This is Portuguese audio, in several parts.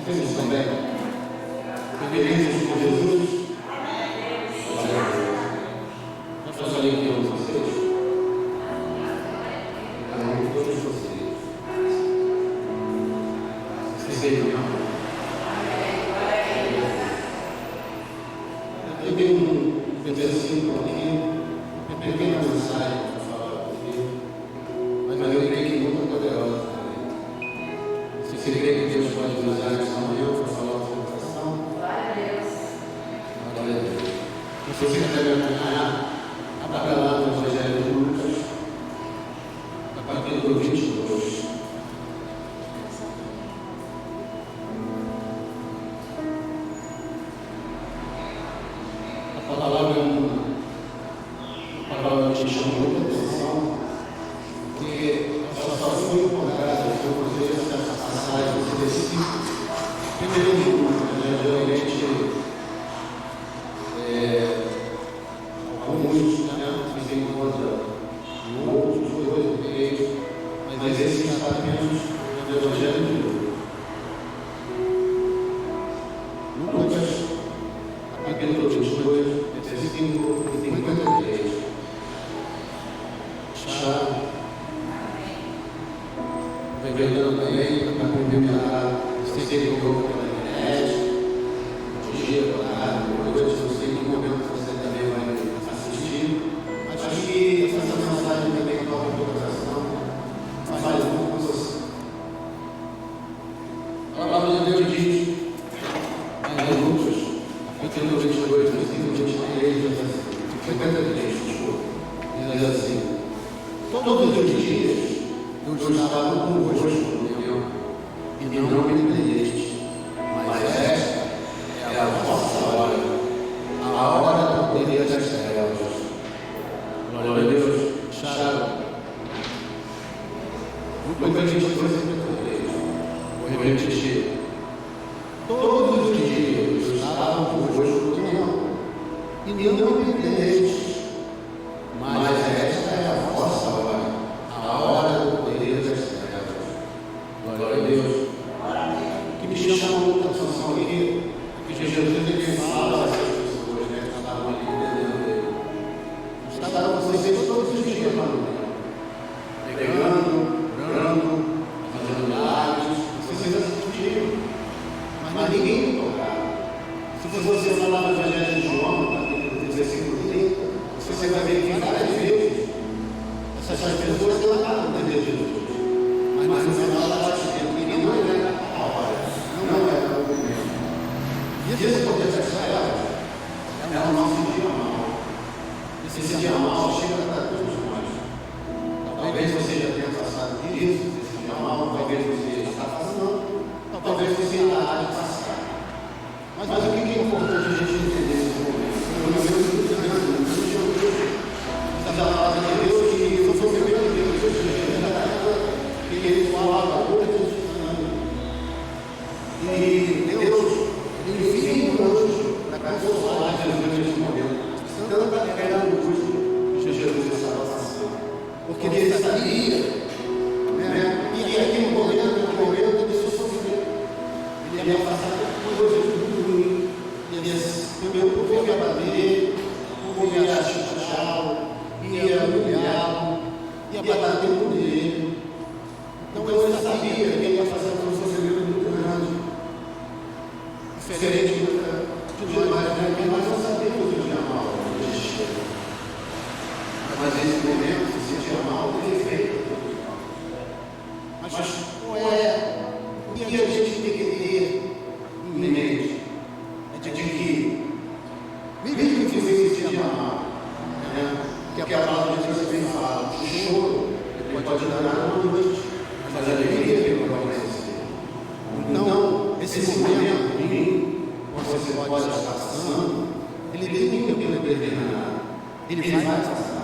Vocês estão bem? Felizes com Jesus? Eu falei que eu vocês. Eu todos vocês. Vocês não? Eu tenho um pedacinho aqui, uma pequena mensagem para falar aqui, mas eu creio que muito poderosa também. Você crê que Deus pode usar essa manhã para falar o seu coração? Glória a Deus. Glória a Deus. Se você quer me acompanhar, abra lá no Evangelho de Lucas, capítulo 22. A palavra é uma palavra que chama muita atenção, porque ela só foi encontrada por você essa passagem, esse versículo. Primeiro, geralmente, alguns se encontram em outros, dois, três, mas esse está apenas no Evangelho de Lucas. Lucas, capítulo 22, versículo 53. Chave. Vendendo também para primeira seguir o jogo pela internet, dia, horário, noite, não sei em que momento você também vai assistir. Acho que essa mensagem também toca o teu coração, faz muito com você. A palavra de Deus diz, em Lucas, capítulo 22, versículo 23, 53, diz assim: todos os dias eu estava convosco e não me entendeste, mas esta é a vossa hora, a hora do poder das trevas. Glória a Deus. Chave. Lucas 22, 53. Vou repetir. Todos os dias eu estava convosco e não me entendeste, mas esta é a vossa hora, a hora do poder das trevas. Glória a Deus. O que me chama muita atenção aqui é que Jesus ele fala a essas pessoas, que estavam ali entendendo dele. Estavam vocês todos os dias lá no meio, pregando, orando, fazendo milagres, vocês assistiram, mas ninguém tocava. Se você for lá no Evangelho de João, capítulo 30, você vai ver que várias vezes essas pessoas cantaram o Deus de Jesus, mas no final elas diziam que não era a hora, não era o momento. E esse poder das trevas é o nosso dia mal. Esse dia mal chega para todos nós. Talvez você já tenha passado por isso, esse dia mal, talvez você está passando, talvez você está de passar. Mas o que é importante a gente entender nesse momento? O meu treinamento, o dia hoje, está na palavra de Deus que eu sou o primeiro de Deus, que ele fala hoje, e Deus, ele envia um anjo para consolar Jesus nesse momento. Tanto aquela angústia que Jesus estava passando. Porque ele sabia, né, que aquele momento de seu sofrimento, ele ia passar por coisas muito ruins. O povo ia bater, o povo ia chuchá-lo, ia humilhá-lo, ia bater por ele. Então ele sabia que ele ia passar por um sofrimento muito grande. Diferente de nós, né? Nós não sabemos o dia mal, o dia. Mas nesse momento, esse dia mal tem efeito. Mas qual é o que a gente tem que ter em mente? É de que, mesmo que esse dia mal, né? Que a palavra de Deus também fala, o choro ele pode durar uma noite, mas a alegria ele pode acontecer. Então, esse momento ruim, você pode estar passando, ele tem que determinar, ele vai passar.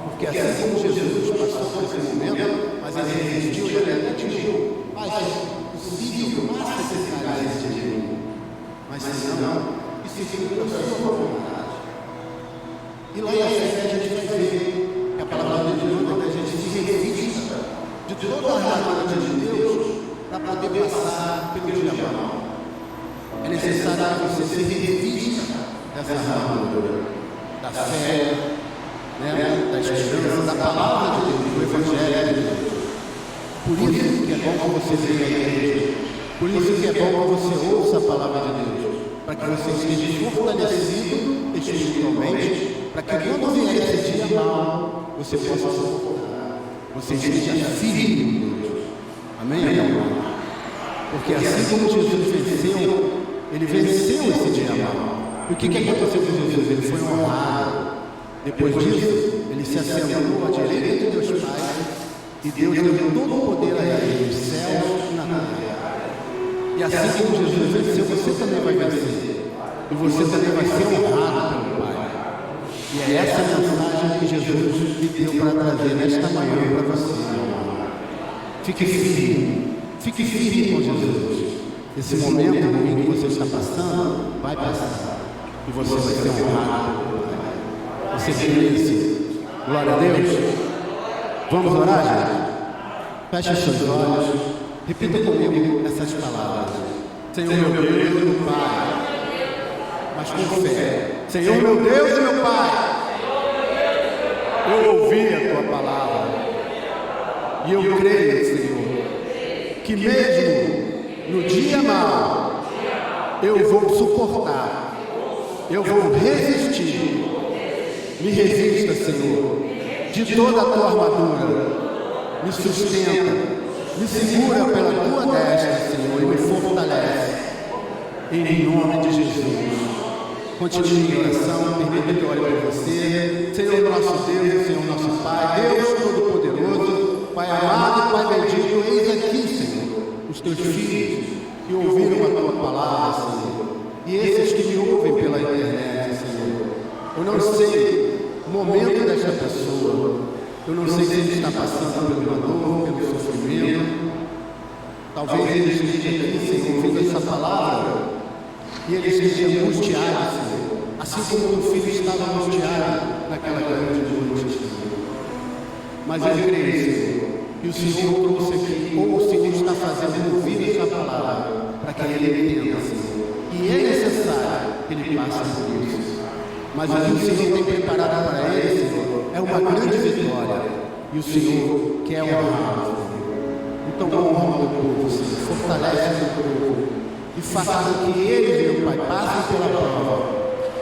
Porque assim como Jesus passou por esse momento, mas ele resistiu, ele atingiu, mas possível, basta acessar esse dia. Mas se não, isso fica pela sua vontade. E lá em Efésios a gente vai ver que a palavra de Deus manda a gente se revista de toda a armadura de Deus para poder passar pelo dia mal. É necessário que você se revista dessa armadura da fé, né? Da esperança, da palavra de Deus, do Evangelho de Deus. Por isso que é bom que você venha à igreja. Por isso que é bom que você ouça a palavra de Deus. Para que você esteja fortalecido espiritualmente, para que quando vier esse dia mal, você possa suportar. Você esteja firme em Deus. Amém, irmão? Porque assim como Jesus venceu, ele venceu esse dia mal. E o que aconteceu com Jesus? Ele foi honrado. Depois disso, ele se assentou à direita de Deus Pai e Deus deu todo o poder a ele, nos céus e na terra. E assim como Jesus venceu, você também vai vencer. E você também vai ser honrado pelo Pai. E é essa mensagem que Jesus me deu para trazer nesta manhã para você, meu irmão. Fique firme. Fique firme com Jesus. Esse momento ruim que você está passando, vai passar. E você vai ser honrado pelo Pai. Você crê nisso? Glória a Deus. Vamos orar, gente? Feche seus olhos. Repita comigo essas palavras. Senhor, meu Deus e meu Pai. Mas com fé. Senhor, meu Deus e meu Pai. Eu ouvi a Tua palavra. E eu creio, Senhor, que mesmo no dia mau, eu vou suportar. Eu vou resistir. Me revista, Senhor, de toda a Tua armadura. Me sustenta. Me segura pela Tua destra, Senhor, e me fortalece. Em nome de Jesus. Continue em oração, permita que eu ore por você. Senhor nosso Deus, Senhor nosso Pai, Deus Todo-Poderoso, Pai amado, Pai bendito, eis aqui, Senhor, os Teus filhos que ouviram a Tua palavra, Senhor, e esses que me ouvem pela internet, Senhor. Eu não sei o momento desta pessoa, eu não sei se ele está passando pelo dor, pelo sofrimento. Talvez ele esteja aqui, Senhor, ouvindo essa palavra e ele esteja angustiado, Senhor, assim como o teu filho estava angustiado naquela grande noite, Senhor. Mas eu creio, Senhor, que o Senhor trouxe aqui, ou o Senhor está fazendo ouvir essa palavra, para que ele entenda, Senhor. E é necessário que ele passe por isso. Mas o que o Senhor tem preparado para ele, Senhor, é uma grande vitória. E o Senhor quer honrar, Senhor. Então honra o teu povo, Senhor. Fortalece o teu povo. E faça com que eles, meu Pai, passem pela prova,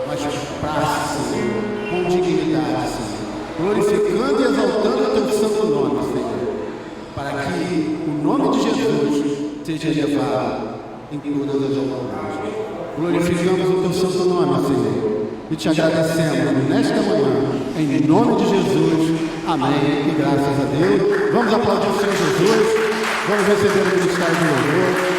mas passe, Senhor, com dignidade, Senhor, glorificando e exaltando o Teu santo nome, Senhor, para que o nome de Jesus seja levado em todas as alturas. Glorificamos o Teu santo nome, Senhor, e Te agradecemos nesta manhã, em nome de Jesus. Amém e graças a Deus. Vamos aplaudir o Senhor Jesus. Vamos receber o ministério de louvor.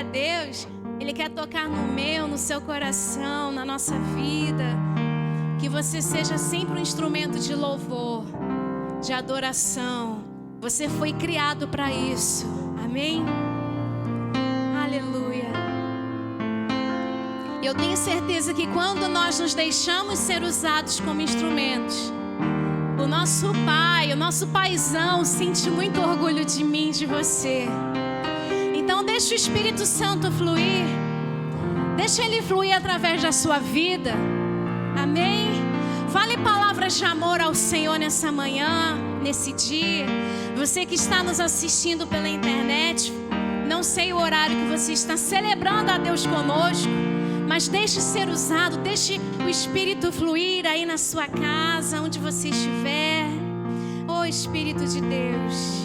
a Deus, Ele quer tocar no meu, no seu coração, na nossa vida. Que você seja sempre um instrumento de louvor, de adoração. Você foi criado para isso. Amém? Aleluia. Eu tenho certeza que quando nós nos deixamos ser usados como instrumentos, o nosso pai, o nosso paizão sente muito orgulho de mim, de você. Então deixa o Espírito Santo fluir. Deixa ele fluir através da sua vida. Amém? Fale palavras de amor ao Senhor nessa manhã, nesse dia. Você que está nos assistindo pela internet, não sei o horário que você está celebrando a Deus conosco, mas deixe ser usado, deixe o Espírito fluir aí na sua casa, onde você estiver. Oh, Espírito de Deus,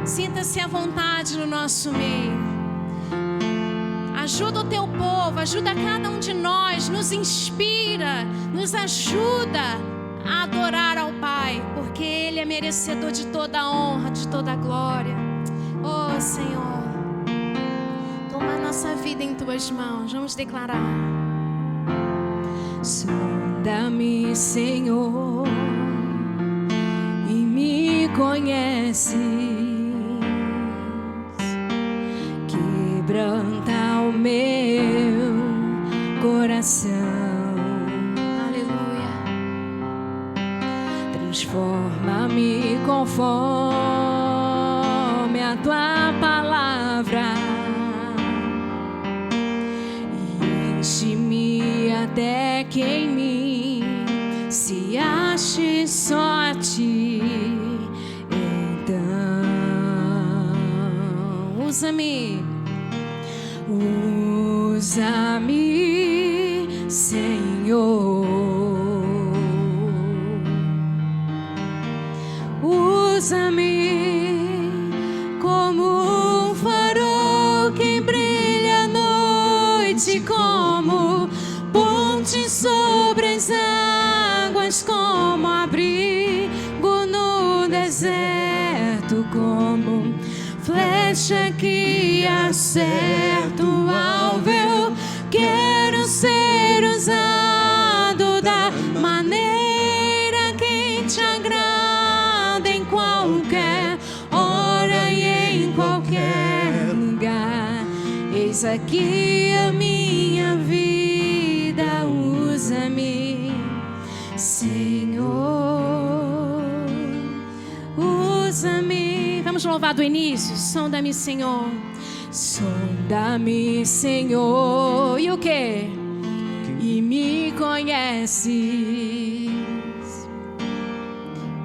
sinta-se à vontade no nosso meio. Ajuda o teu povo, ajuda cada um de nós, nos inspira, nos ajuda a adorar ao Pai, porque Ele é merecedor de toda a honra, de toda a glória. Oh, Senhor, toma a nossa vida em Tuas mãos, vamos declarar. Sonda-me, Senhor, e me conheces. Quebranta o meu coração. Aleluia. Transforma-me conforme a Tua palavra. E enche-me até que em mim se ache só a Ti. Então, usa-me. Usa-me, Senhor. Usa-me como um farol que brilha à noite, como ponte sobre as águas, como abrigo no deserto, como flecha que acerta o alvo. Eu quero ser usado da maneira que Te agrada, em qualquer hora e em qualquer lugar. Eis aqui a minha vida, usa-me, Senhor, usa-me. Vamos louvar do início. Sonda-me, Senhor. Sonda-me, Senhor. E o quê? E me conheces.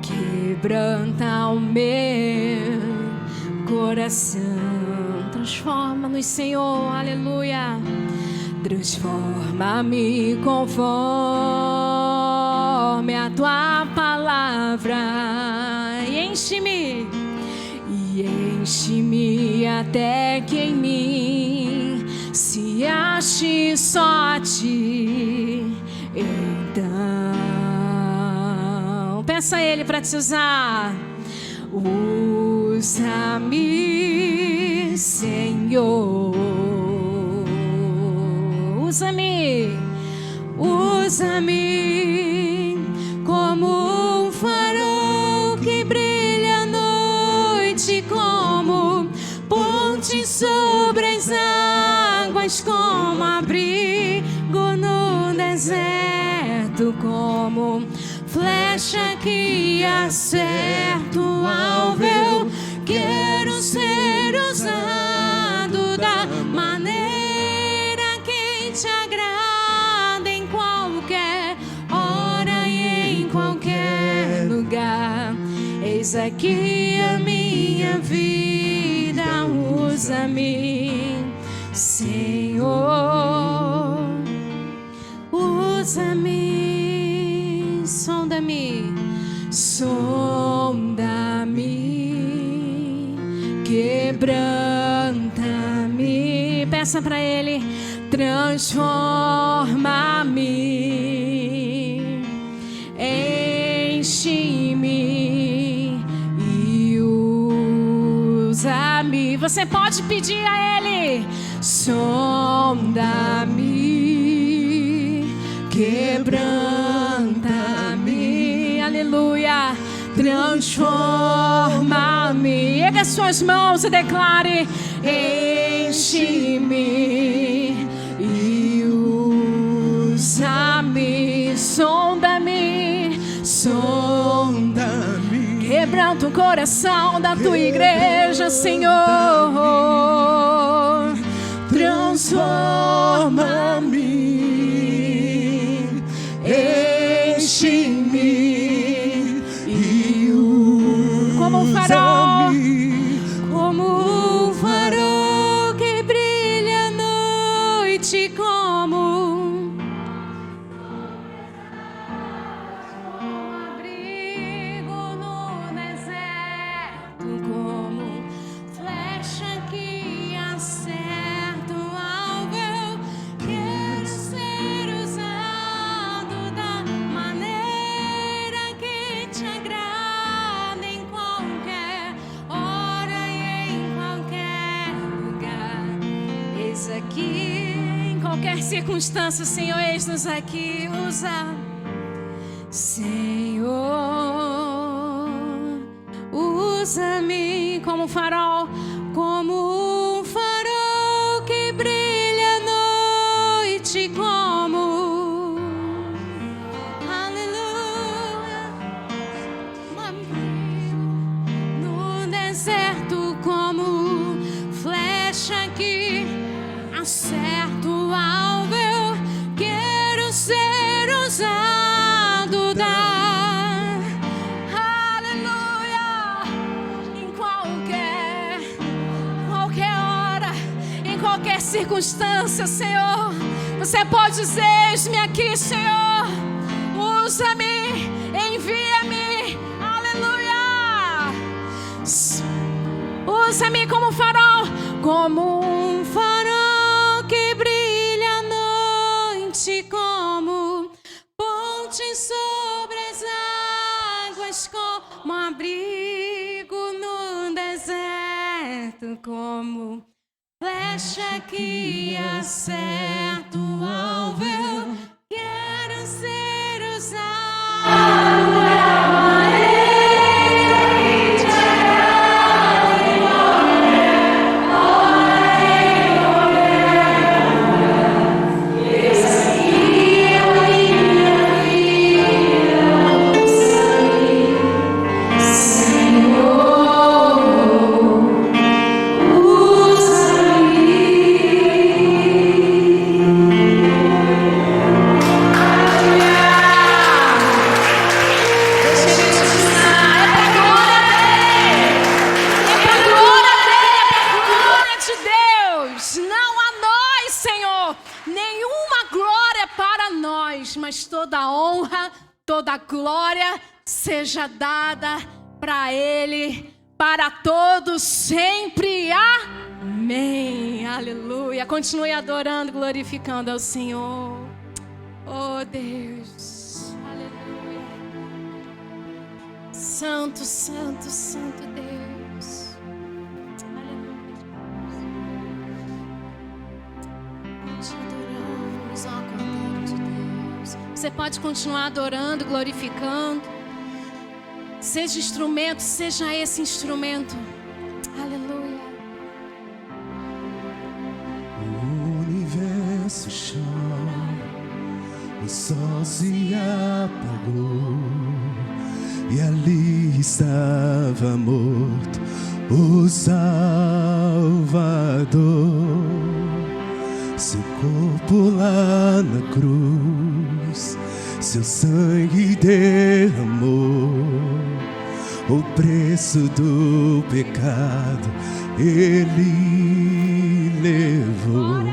Quebranta o meu coração. Transforma-nos, Senhor. Aleluia. Transforma-me conforme a Tua palavra. E enche-me. E enche-me até que em mim se ache só a Ti. Então, peça a Ele para te usar. Usa-me, Senhor. Usa-me, usa-me como um farol que brilha à noite, como ponte sobre as águas, como abrigo no deserto, como flecha que acerta o alvo. Eu quero ser usado da maneira que Te agrada, em qualquer hora e em qualquer lugar. Eis aqui a minha vida, usa-me, Senhor, usa-me. Sonda-me, sonda-me, quebranta-me. Peça para Ele. Transforma-me, enche-me e usa-me. Você pode pedir a Ele. sonda-me, quebranta-me, aleluia, transforma-me. Erga suas mãos e declare: enche-me e usa-me, sonda-me, sonda-me. Quebranta o coração da tua igreja, Senhor. Transforma-me, enche-me e como um farol, como um farol que brilha à noite, como um abrigo no deserto, como flecha que acerta o alvo. Eu quero ser usado da maneira que te agrada, em qualquer hora e em qualquer lugar. Eis aqui, em qualquer circunstância, Senhor, eis-nos aqui. Usa, Senhor, usa-me como um farol, como um farol que brilha à noite, como, aleluia, um abrigo no deserto, como flecha que acerta o alvo. Eu quero ser usado da, aleluia, em qualquer hora, em qualquer circunstância, Senhor. Você pode dizer: eis-me aqui, Senhor, usa-me, envia-me, aleluia. Usa-me como um farol, como um farol que brilha à noite, como ponte sobre as águas, como abrigo no deserto, como flecha que acerta o alvo. Eu quero ser usado. Mas toda honra, toda glória seja dada para Ele, para todos sempre. Amém. Aleluia. Continue adorando, glorificando ao Senhor. Oh Deus. Aleluia. Santo, santo, santo Deus. Aleluia. Te adoramos, ó Cordeiro de Deus. Você pode continuar adorando, glorificando. Seja instrumento, seja esse instrumento. Aleluia. O universo chora, o sol se apagou e ali estava morto o Salvador. Seu corpo lá na cruz, seu sangue derramou o preço do pecado. Ele levou.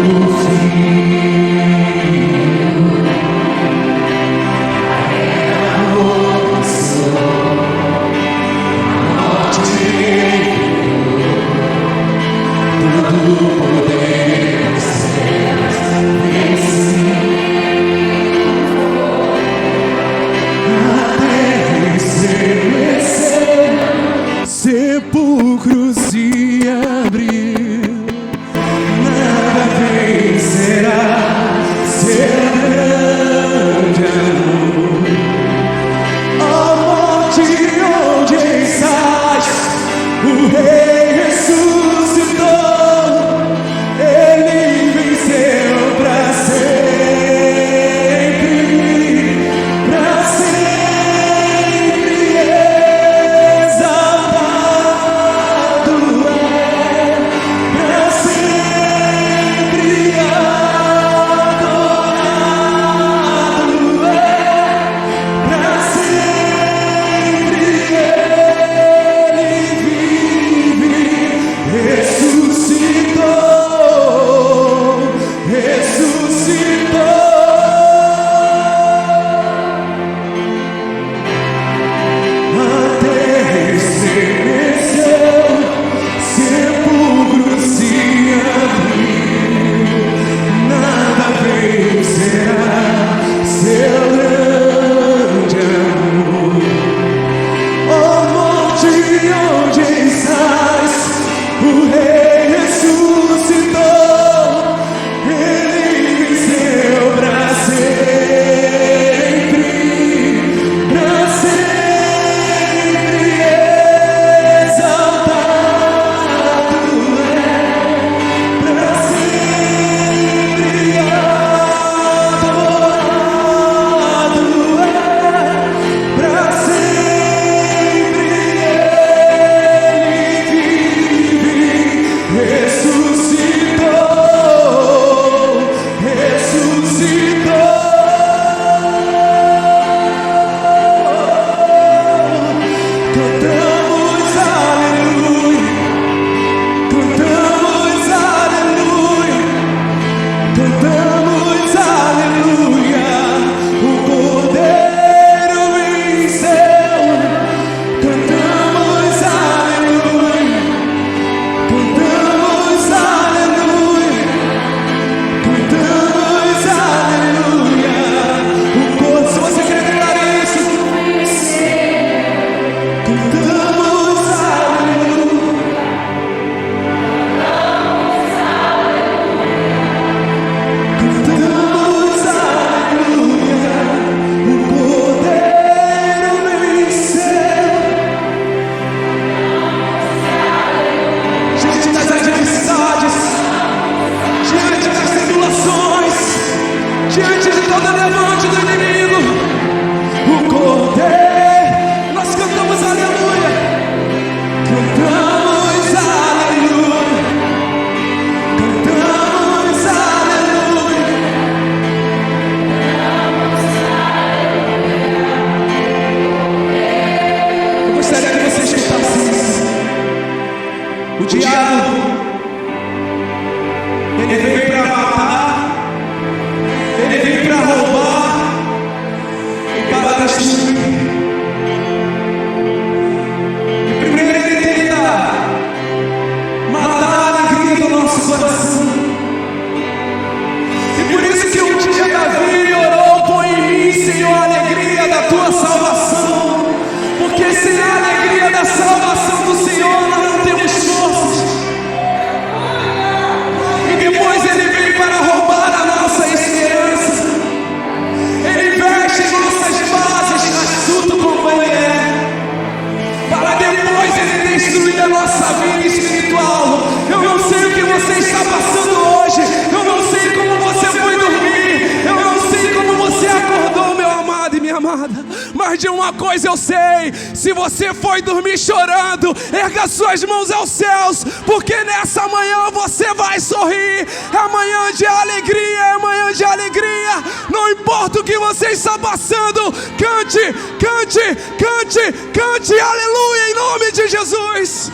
amada. Mas de uma coisa eu sei: se você foi dormir chorando, erga suas mãos aos céus, porque nessa manhã você vai sorrir. É manhã de alegria, é manhã de alegria. Não importa o que você está passando, cante, cante, cante, cante, aleluia, em nome de Jesus.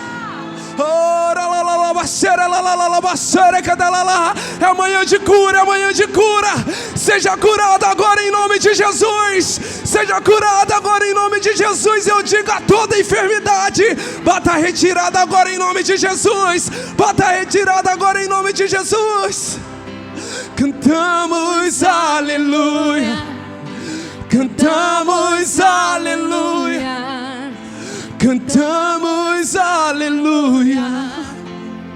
É amanhã de cura, é amanhã de cura. Seja curado agora em nome de Jesus. Seja curado agora em nome de Jesus. Eu digo a toda enfermidade: bata retirada agora em nome de Jesus. Bata retirada agora em nome de Jesus. Cantamos aleluia. Cantamos aleluia. Cantamos aleluia.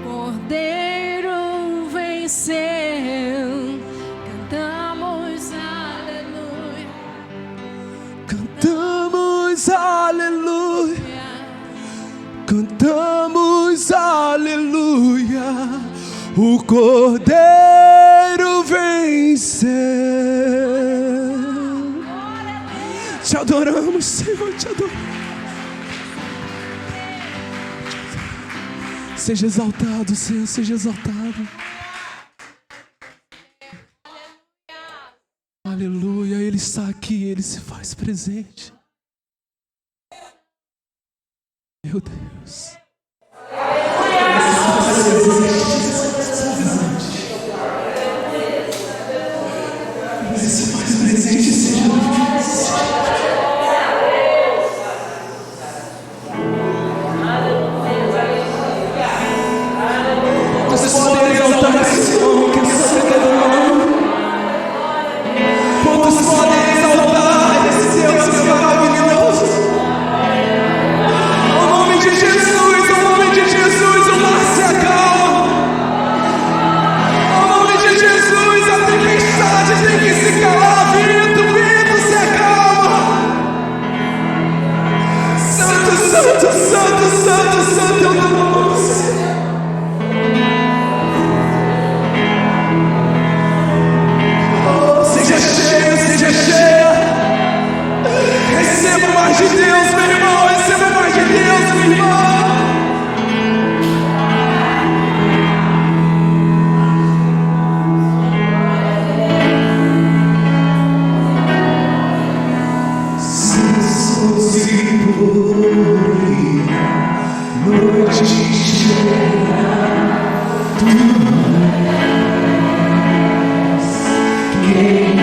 Cordeiro venceu. Cantamos aleluia. Cantamos aleluia. Cantamos aleluia. O Cordeiro venceu. Te adoramos, Senhor, te adoramos. Seja exaltado, Senhor, seja exaltado. Aleluia, Ele está aqui, Ele se faz presente. Meu Deus. Ele se faz presente, Senhor. Vocês podem exaltar esse nome que é soberano. Quantos podem exaltar esse Deus que é maravilhoso? O nome de Jesus, o nome de Jesus, o mar se acalma. O nome de Jesus, a tempestade tem que se calar. Vento se acalma. Santo, santo, santo, santo, santo é o nome do Senhor. Seja cheia. Receba mais de Deus, meu irmão. Receba mais de Deus, minha irmã. Censos e gloria, noite cheia, tu és quem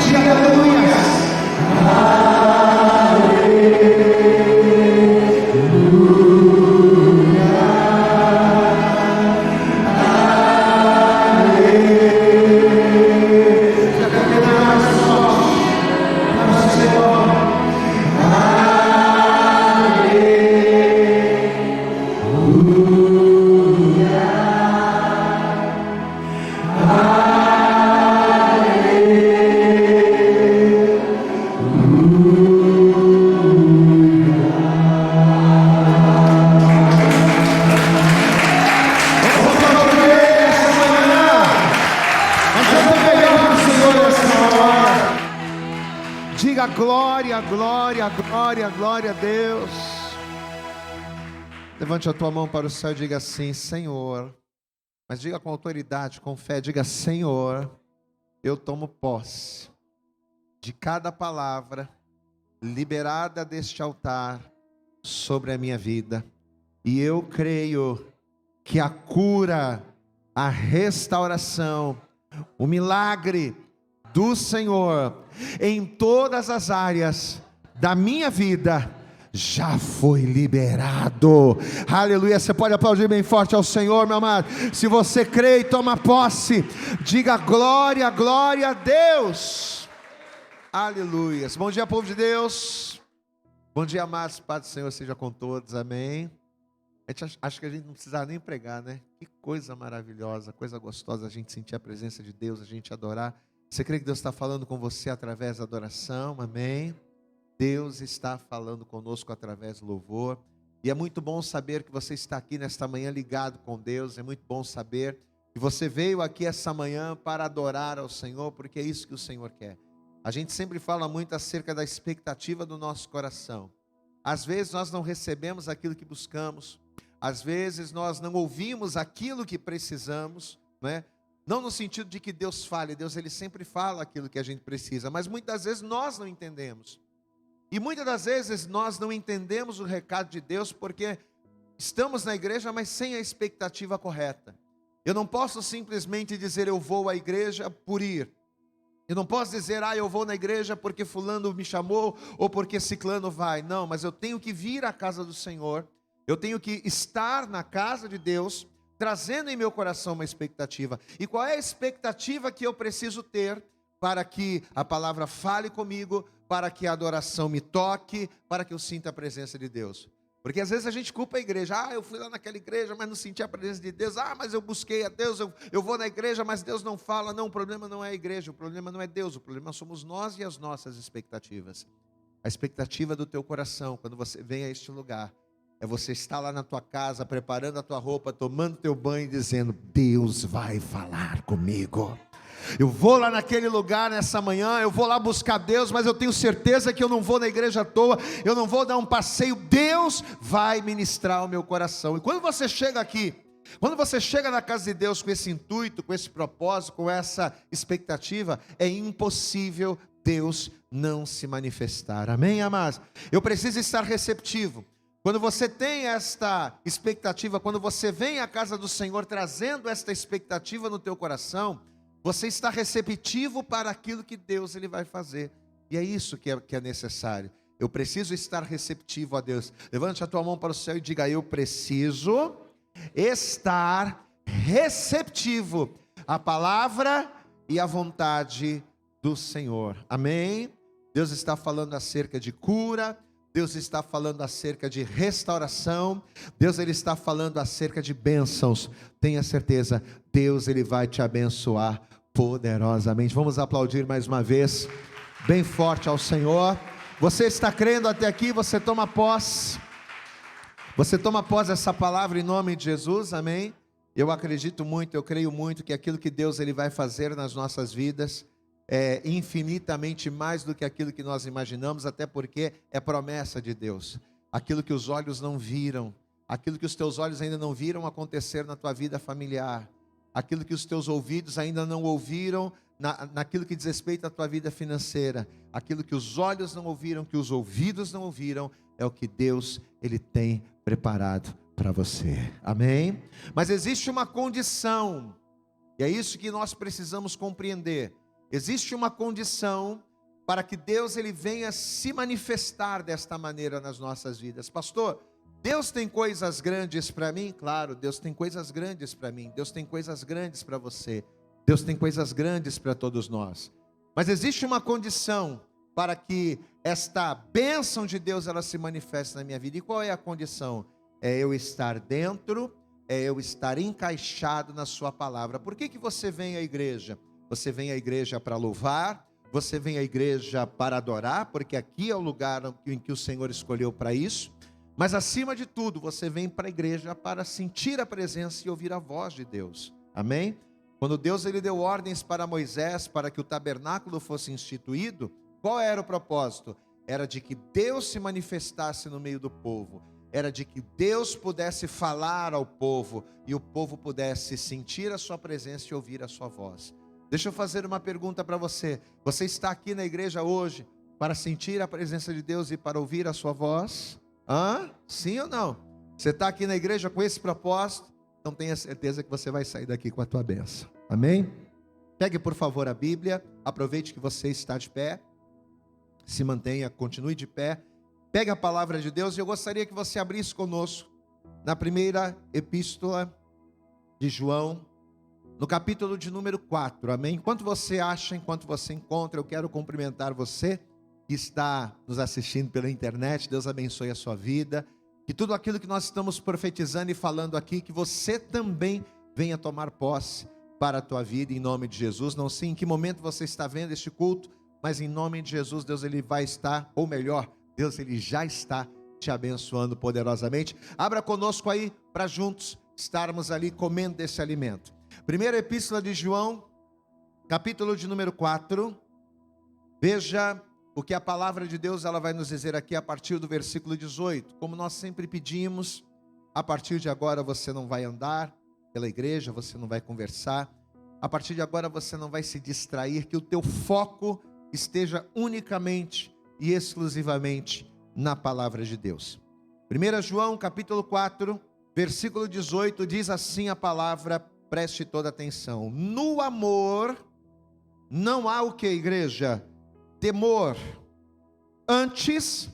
de aleluia. Diga glória, glória, glória, glória a Deus. Levante a tua mão para o céu e diga assim: Senhor. Mas diga com autoridade, com fé, diga: Senhor, eu tomo posse de cada palavra liberada deste altar sobre a minha vida. E eu creio que a cura, a restauração, o milagre do Senhor em todas as áreas da minha vida já foi liberado. Aleluia. Você pode aplaudir bem forte ao Senhor, meu amado. Se você crê e toma posse, diga glória, glória a Deus. Aleluia. Bom dia, povo de Deus. Bom dia, amados. Paz do Senhor seja com todos. Amém. Acho que a gente não precisa nem pregar, né? Que coisa maravilhosa, coisa gostosa a gente sentir a presença de Deus, a gente adorar. Você crê que Deus está falando com você através da adoração? Amém? Deus está falando conosco através do louvor. E é muito bom saber que você está aqui nesta manhã ligado com Deus. É muito bom saber que você veio aqui essa manhã para adorar ao Senhor, porque é isso que o Senhor quer. A gente sempre fala muito acerca da expectativa do nosso coração. Às vezes nós não recebemos aquilo que buscamos. Às vezes nós não ouvimos aquilo que precisamos, né? Não no sentido de que Deus fale, Deus ele sempre fala aquilo que a gente precisa, mas muitas vezes nós não entendemos. E muitas das vezes nós não entendemos o recado de Deus porque estamos na igreja, mas sem a expectativa correta. Eu não posso simplesmente dizer eu vou à igreja por ir. Eu não posso dizer eu vou na igreja porque fulano me chamou ou porque ciclano vai. Não, mas eu tenho que vir à casa do Senhor. Eu tenho que estar na casa de Deus, trazendo em meu coração uma expectativa. E qual é a expectativa que eu preciso ter para que a palavra fale comigo, para que a adoração me toque, para que eu sinta a presença de Deus? Porque às vezes a gente culpa a igreja. Eu fui lá naquela igreja, mas não senti a presença de Deus. Mas eu busquei a Deus, eu vou na igreja, mas Deus não fala. Não, o problema não é a igreja, o problema não é Deus, o problema somos nós e as nossas expectativas. A expectativa do teu coração, quando você vem a este lugar, é você estar lá na tua casa, preparando a tua roupa, tomando teu banho e dizendo: Deus vai falar comigo. Eu vou lá naquele lugar nessa manhã, eu vou lá buscar Deus, mas eu tenho certeza que eu não vou na igreja à toa, eu não vou dar um passeio. Deus vai ministrar o meu coração. E quando você chega aqui, quando você chega na casa de Deus com esse intuito, com esse propósito, com essa expectativa, é impossível Deus não se manifestar. Amém, amados? Eu preciso estar receptivo. Quando você tem esta expectativa, quando você vem à casa do Senhor trazendo esta expectativa no teu coração, você está receptivo para aquilo que Deus ele vai fazer. E é isso que é necessário. Eu preciso estar receptivo a Deus. Levante a tua mão para o céu e diga: eu preciso estar receptivo à palavra e à vontade do Senhor. Amém? Deus está falando acerca de cura. Deus está falando acerca de restauração. Deus ele está falando acerca de bênçãos. Tenha certeza, Deus ele vai te abençoar poderosamente. Vamos aplaudir mais uma vez, bem forte ao Senhor. Você está crendo até aqui? Você toma posse. Você toma posse dessa palavra em nome de Jesus, amém? Eu acredito muito, eu creio muito que aquilo que Deus ele vai fazer nas nossas vidas é infinitamente mais do que aquilo que nós imaginamos, até porque é promessa de Deus. Aquilo que os olhos não viram, aquilo que os teus olhos ainda não viram acontecer na tua vida familiar, aquilo que os teus ouvidos ainda não ouviram naquilo que diz respeito à tua vida financeira, aquilo que os olhos não ouviram, que os ouvidos não ouviram, é o que Deus ele tem preparado para você, amém? Mas existe uma condição, e é isso que nós precisamos compreender. existe uma condição para que Deus ele venha se manifestar desta maneira nas nossas vidas. Pastor, Deus tem coisas grandes para mim? Claro, Deus tem coisas grandes para mim. Deus tem coisas grandes para você. Deus tem coisas grandes para todos nós. Mas existe uma condição para que esta bênção de Deus ela se manifeste na minha vida. E qual é a condição? É eu estar dentro, é eu estar encaixado na sua palavra. Por que você vem à igreja? Você vem à igreja para louvar, você vem à igreja para adorar, porque aqui é o lugar em que o Senhor escolheu para isso. Mas acima de tudo, você vem para a igreja para sentir a presença e ouvir a voz de Deus. Amém? Quando Deus ele deu ordens para Moisés, para que o tabernáculo fosse instituído, qual era o propósito? Era de que Deus se manifestasse no meio do povo. Era de que Deus pudesse falar ao povo e o povo pudesse sentir a sua presença e ouvir a sua voz. Deixa eu fazer uma pergunta para você. Você está aqui na igreja hoje para sentir a presença de Deus e para ouvir a sua voz? Sim ou não? Você está aqui na igreja com esse propósito? Então tenha certeza que você vai sair daqui com a tua bênção. Amém? Pegue por favor a Bíblia. Aproveite que você está de pé. Se mantenha, continue de pé. Pegue a palavra de Deus e eu gostaria que você abrisse conosco na primeira epístola de João, no capítulo de número 4, amém? Enquanto você acha, enquanto você encontra, eu quero cumprimentar você que está nos assistindo pela internet. Deus abençoe a sua vida, que tudo aquilo que nós estamos profetizando e falando aqui, que você também venha tomar posse para a tua vida, em nome de Jesus. Não sei em que momento você está vendo este culto, mas em nome de Jesus, Deus ele vai estar, ou melhor, Deus ele já está te abençoando poderosamente. Abra conosco aí para juntos estarmos ali comendo desse alimento. Primeira epístola de João, capítulo de número 4. Veja o que a palavra de Deus ela vai nos dizer aqui a partir do versículo 18. Como nós sempre pedimos, a partir de agora você não vai andar pela igreja, você não vai conversar. A partir de agora você não vai se distrair, que o teu foco esteja unicamente e exclusivamente na palavra de Deus. 1 João capítulo 4, versículo 18, diz assim a palavra, preste toda atenção. No amor não há o que, igreja? Temor. Antes,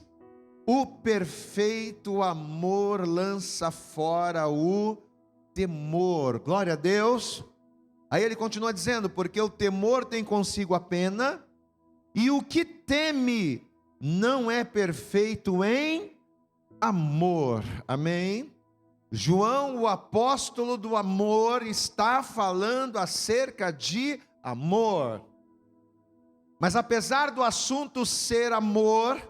o perfeito amor lança fora o temor. Glória a Deus. Aí ele continua dizendo, porque o temor tem consigo a pena, e o que teme não é perfeito em amor. Amém? João, o apóstolo do amor, está falando acerca de amor. Mas apesar do assunto ser amor,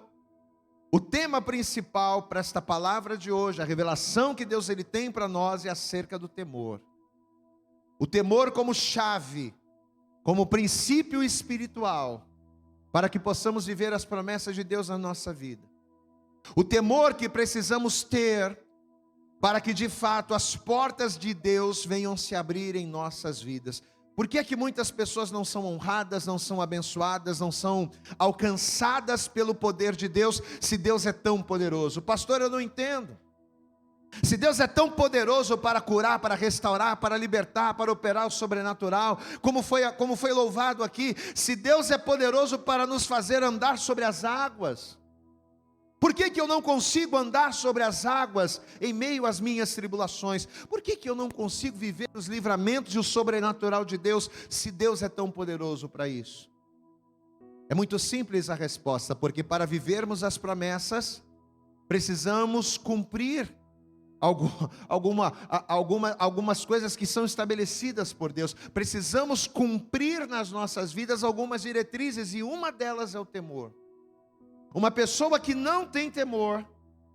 o tema principal para esta palavra de hoje, a revelação que Deus ele tem para nós é acerca do temor. O temor como chave, como princípio espiritual, para que possamos viver as promessas de Deus na nossa vida. O temor que precisamos ter para que de fato as portas de Deus venham se abrir em nossas vidas. Por que é que muitas pessoas não são honradas, não são abençoadas, não são alcançadas pelo poder de Deus, se Deus é tão poderoso? Pastor, eu não entendo. Se Deus é tão poderoso para curar, para restaurar, para libertar, para operar o sobrenatural, como foi louvado aqui, se Deus é poderoso para nos fazer andar sobre as águas, por que eu não consigo andar sobre as águas em meio às minhas tribulações? Por que eu não consigo viver os livramentos e o sobrenatural de Deus, se Deus é tão poderoso para isso? É muito simples a resposta, porque para vivermos as promessas, precisamos cumprir algumas coisas que são estabelecidas por Deus. Precisamos cumprir nas nossas vidas algumas diretrizes, e uma delas é o temor. Uma pessoa que não tem temor,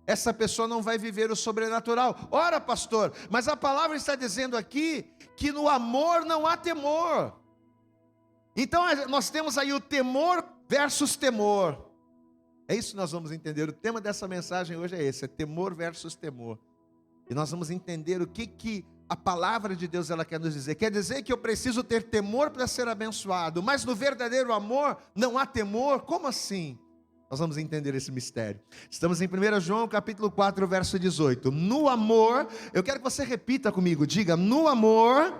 essa pessoa não vai viver o sobrenatural. Ora, pastor, mas a palavra está dizendo aqui que no amor não há temor. Então nós temos aí o temor versus temor. É isso que nós vamos entender. O tema dessa mensagem hoje é esse, é temor versus temor. E nós vamos entender o que a palavra de Deus ela quer nos dizer. Quer dizer que eu preciso ter temor para ser abençoado, mas no verdadeiro amor não há temor? Como assim? Nós vamos entender esse mistério. Estamos em 1 João capítulo 4, verso 18. No amor, eu quero que você repita comigo, diga, no amor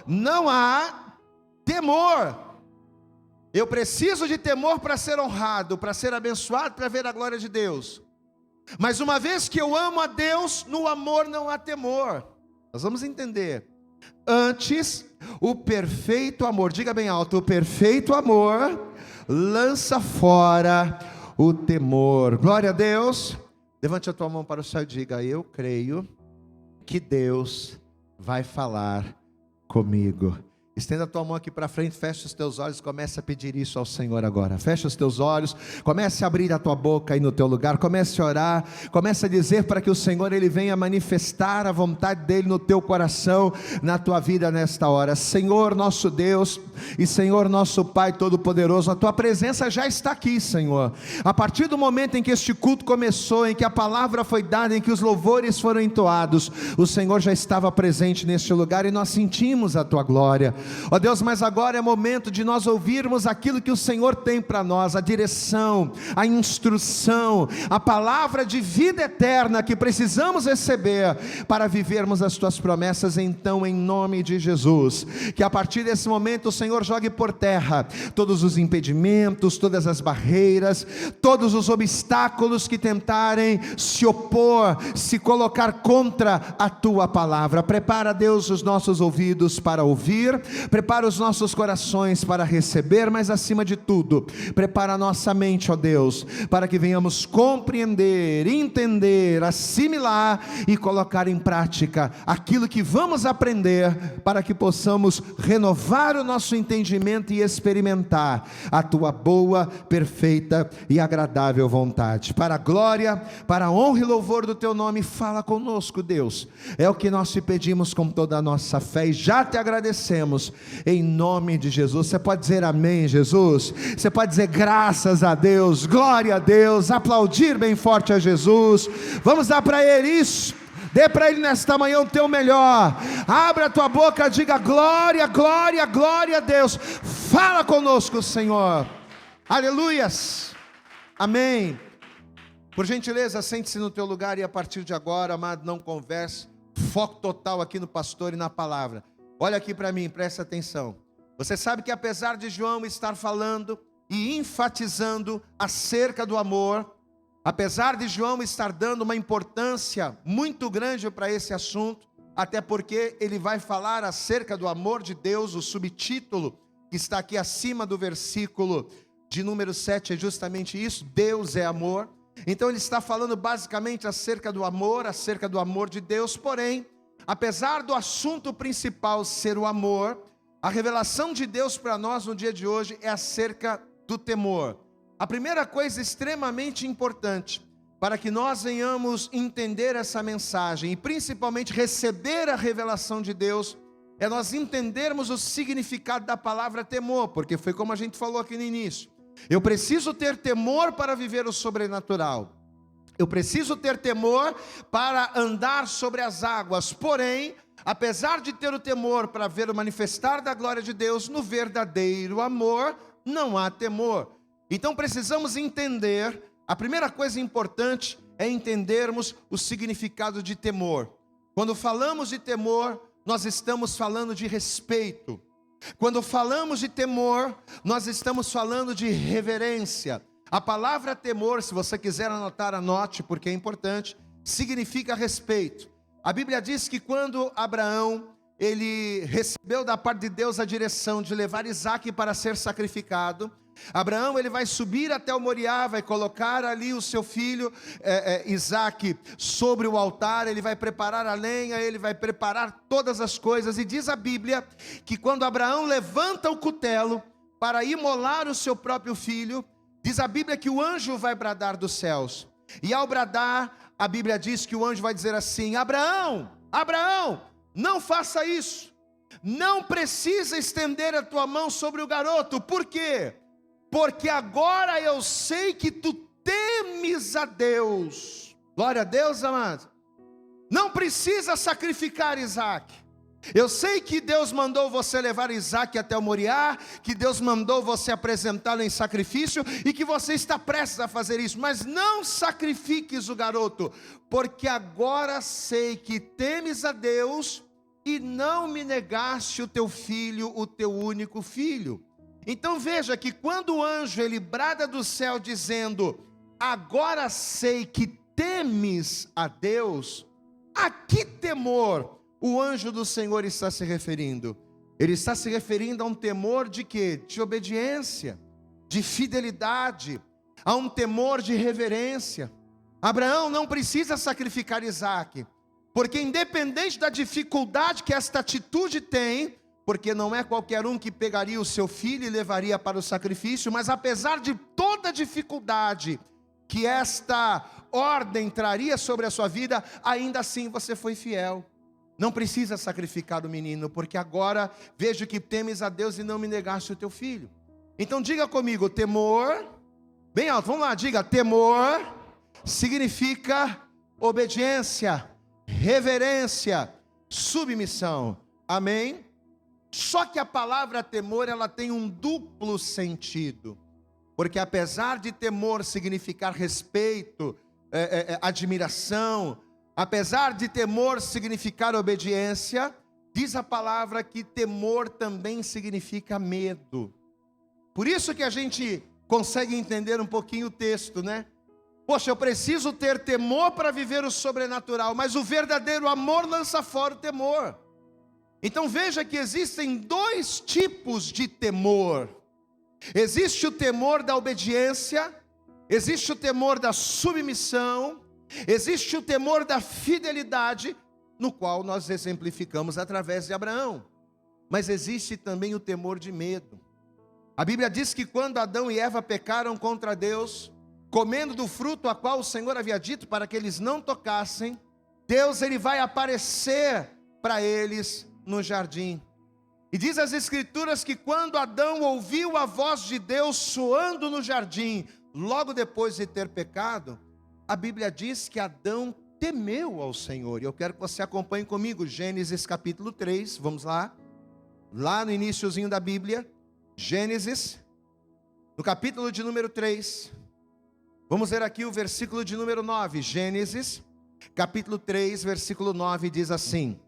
não há temor. Eu preciso de temor para ser honrado, para ser abençoado, para ver a glória de Deus. Mas uma vez que eu amo a Deus, no amor não há temor. Nós vamos entender. Antes, o perfeito amor, diga bem alto, o perfeito amor lança fora o temor. Glória a Deus. Levante a tua mão para o céu e diga: eu creio que Deus vai falar comigo. Estenda a tua mão aqui para frente, fecha os teus olhos, comece a pedir isso ao Senhor agora. Fecha os teus olhos, comece a abrir a tua boca aí no teu lugar, comece a orar, comece a dizer para que o Senhor Ele venha manifestar a vontade dEle no teu coração, na tua vida nesta hora. Senhor nosso Deus e Senhor nosso Pai Todo-Poderoso, a tua presença já está aqui, Senhor. A partir do momento em que este culto começou, em que a palavra foi dada, em que os louvores foram entoados, o Senhor já estava presente neste lugar e nós sentimos a tua glória. Ó Deus, mas agora é momento de nós ouvirmos aquilo que o Senhor tem para nós, a direção, a instrução, a palavra de vida eterna que precisamos receber para vivermos as tuas promessas. Então, em nome de Jesus, que a partir desse momento o Senhor jogue por terra todos os impedimentos, todas as barreiras, todos os obstáculos que tentarem se opor, se colocar contra a tua palavra. Prepara, Deus, os nossos ouvidos para ouvir, prepara os nossos corações para receber, mas acima de tudo, prepara a nossa mente, ó Deus, para que venhamos compreender, entender, assimilar e colocar em prática aquilo que vamos aprender, para que possamos renovar o nosso entendimento e experimentar a tua boa, perfeita e agradável vontade. Para a glória, para a honra e louvor do teu nome, fala conosco, Deus. É o que nós te pedimos com toda a nossa fé e já te agradecemos. Em nome de Jesus. Você pode dizer amém, Jesus? Você pode dizer graças a Deus, glória a Deus, aplaudir bem forte a Jesus. Vamos dar para Ele isso. Dê para Ele nesta manhã o teu melhor. Abra a tua boca, diga glória, glória, glória a Deus. Fala conosco, Senhor. Aleluias. Amém. Por gentileza, sente-se no teu lugar e a partir de agora, amado, não converse. Foco total aqui no pastor e na palavra. Olha aqui para mim, presta atenção. Você sabe que apesar de João estar falando e enfatizando acerca do amor, apesar de João estar dando uma importância muito grande para esse assunto, até porque ele vai falar acerca do amor de Deus, o subtítulo que está aqui acima do versículo de número 7 é justamente isso: Deus é amor. Então ele está falando basicamente acerca do amor de Deus, porém, apesar do assunto principal ser o amor, a revelação de Deus para nós no dia de hoje é acerca do temor. A primeira coisa extremamente importante para que nós venhamos entender essa mensagem e principalmente receber a revelação de Deus, é nós entendermos o significado da palavra temor, porque foi como a gente falou aqui no início. Eu preciso ter temor para viver o sobrenatural. Eu preciso ter temor para andar sobre as águas, porém, apesar de ter o temor para ver o manifestar da glória de Deus, no verdadeiro amor não há temor. Então precisamos entender, a primeira coisa importante é entendermos o significado de temor. Quando falamos de temor, nós estamos falando de respeito. Quando falamos de temor, nós estamos falando de reverência. A palavra temor, se você quiser anotar, anote, porque é importante, significa respeito. A Bíblia diz que quando Abraão, ele recebeu da parte de Deus a direção de levar Isaque para ser sacrificado, Abraão, ele vai subir até o Moriá, vai colocar ali o seu filho Isaque sobre o altar, ele vai preparar a lenha, ele vai preparar todas as coisas, e diz a Bíblia que quando Abraão levanta o cutelo para imolar o seu próprio filho, diz a Bíblia que o anjo vai bradar dos céus, e ao bradar, a Bíblia diz que o anjo vai dizer assim: Abraão, Abraão, não faça isso, não precisa estender a tua mão sobre o garoto. Por quê? Porque agora eu sei que tu temes a Deus. Glória a Deus, amado. Não precisa sacrificar Isaque. Eu sei que Deus mandou você levar Isaque até o Moriá, que Deus mandou você apresentá-lo em sacrifício, e que você está prestes a fazer isso, mas não sacrifiques o garoto, porque agora sei que temes a Deus, e não me negaste o teu filho, o teu único filho. Então veja que quando o anjo ele brada do céu dizendo: agora sei que temes a Deus, a que temor o anjo do Senhor está se referindo? Ele está se referindo a um temor de quê? De obediência, de fidelidade, a um temor de reverência. Abraão não precisa sacrificar Isaque, porque independente da dificuldade que esta atitude tem, porque não é qualquer um que pegaria o seu filho e levaria para o sacrifício, mas apesar de toda a dificuldade que esta ordem traria sobre a sua vida, ainda assim você foi fiel. Não precisa sacrificar o menino, porque agora vejo que temes a Deus e não me negaste o teu filho. Então diga comigo, temor, bem alto, vamos lá, diga, temor significa obediência, reverência, submissão, amém? Só que a palavra temor, ela tem um duplo sentido, porque apesar de temor significar respeito, admiração, apesar de temor significar obediência, diz a palavra que temor também significa medo. Por isso que a gente consegue entender um pouquinho o texto, né? Poxa, eu preciso ter temor para viver o sobrenatural, mas o verdadeiro amor lança fora o temor. Então veja que existem dois tipos de temor. Existe o temor da obediência, existe o temor da submissão, existe o temor da fidelidade, no qual nós exemplificamos através de Abraão. Mas existe também o temor de medo. A Bíblia diz que quando Adão e Eva pecaram contra Deus, comendo do fruto a qual o Senhor havia dito para que eles não tocassem, Deus ele vai aparecer para eles no jardim. E diz as Escrituras que quando Adão ouviu a voz de Deus soando no jardim, logo depois de ter pecado, a Bíblia diz que Adão temeu ao Senhor. E eu quero que você acompanhe comigo Gênesis capítulo 3, vamos lá. Lá no iniciozinho da Bíblia, Gênesis, no capítulo de número 3. Vamos ver aqui o versículo de número 9. Gênesis, capítulo 3, versículo 9, diz assim: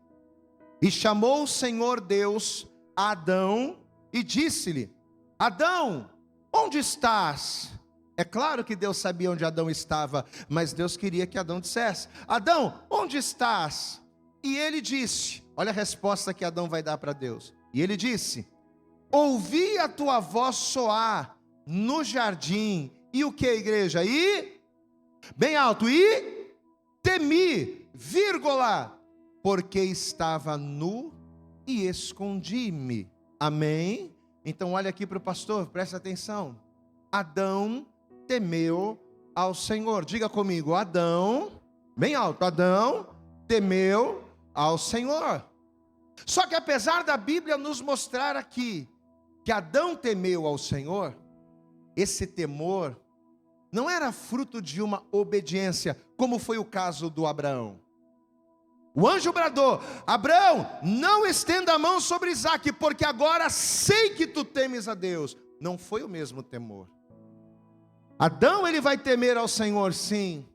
E chamou o Senhor Deus a Adão e disse-lhe: Adão, onde estás? É claro que Deus sabia onde Adão estava, mas Deus queria que Adão dissesse: Adão, onde estás? E ele disse, olha a resposta que Adão vai dar para Deus. E ele disse: ouvi a tua voz soar no jardim. E o que, igreja? E, bem alto, e temi, vírgula, porque estava nu e escondi-me. Amém? Então olha aqui para o pastor, presta atenção. Adão temeu ao Senhor. Diga comigo, Adão, bem alto, Adão temeu ao Senhor. Só que apesar da Bíblia nos mostrar aqui que Adão temeu ao Senhor, esse temor não era fruto de uma obediência, como foi o caso do Abraão. O anjo bradou: Abraão, não estenda a mão sobre Isaque, porque agora sei que tu temes a Deus. Não foi o mesmo temor. Adão ele vai temer ao Senhor, sim,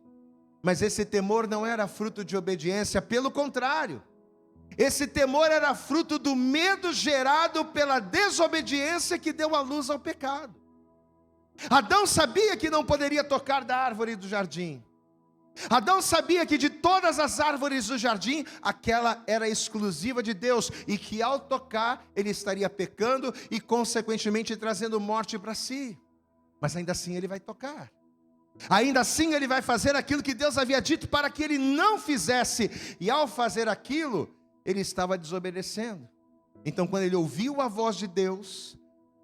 mas esse temor não era fruto de obediência, pelo contrário. Esse temor era fruto do medo gerado pela desobediência que deu a luz ao pecado. Adão sabia que não poderia tocar da árvore do jardim. Adão sabia que de todas as árvores do jardim, aquela era exclusiva de Deus, e que ao tocar, ele estaria pecando e consequentemente trazendo morte para si. Mas ainda assim ele vai tocar. Ainda assim ele vai fazer aquilo que Deus havia dito para que ele não fizesse. E ao fazer aquilo, ele estava desobedecendo. Então quando ele ouviu a voz de Deus,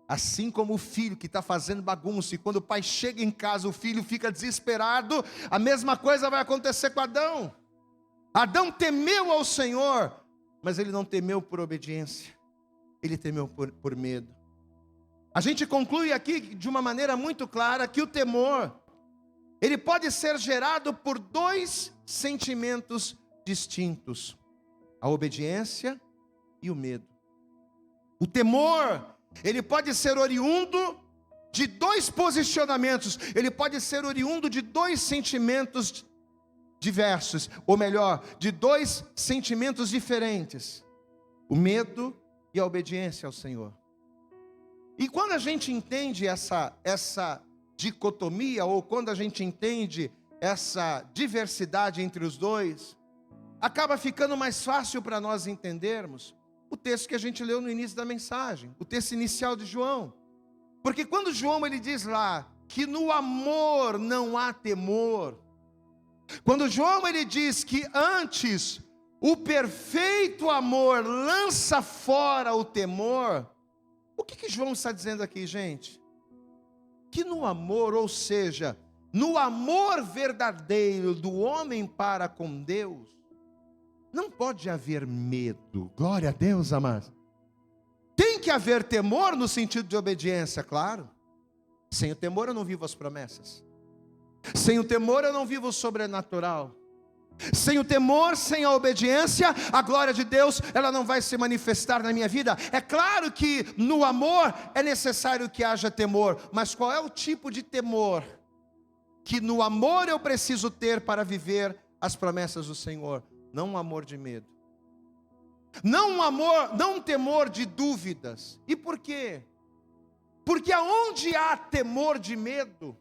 assim como o filho que está fazendo bagunça, e quando o pai chega em casa, o filho fica desesperado, a mesma coisa vai acontecer com Adão. Adão temeu ao Senhor, mas ele não temeu por obediência, ele temeu por medo. A gente conclui aqui de uma maneira muito clara que o temor, ele pode ser gerado por dois sentimentos distintos: a obediência e o medo. O temor, ele pode ser oriundo de dois posicionamentos, ele pode ser oriundo de dois sentimentos diversos, ou melhor, de dois sentimentos diferentes: o medo e a obediência ao Senhor. E quando a gente entende essa dicotomia, ou quando a gente entende essa diversidade entre os dois, acaba ficando mais fácil para nós entendermos o texto que a gente leu no início da mensagem, o texto inicial de João. Porque quando João ele diz lá que no amor não há temor, quando João ele diz que antes o perfeito amor lança fora o temor, o que João está dizendo aqui, gente? Que no amor, ou seja, no amor verdadeiro do homem para com Deus, não pode haver medo. Glória a Deus, amados. Tem que haver temor no sentido de obediência, claro. Sem o temor eu não vivo as promessas. Sem o temor eu não vivo o sobrenatural. Sem o temor, sem a obediência, a glória de Deus, ela não vai se manifestar na minha vida. É claro que no amor é necessário que haja temor, mas qual é o tipo de temor que no amor eu preciso ter para viver as promessas do Senhor? Não um amor de medo, não um amor, não um temor de dúvidas. E por quê? Porque aonde há temor de medo,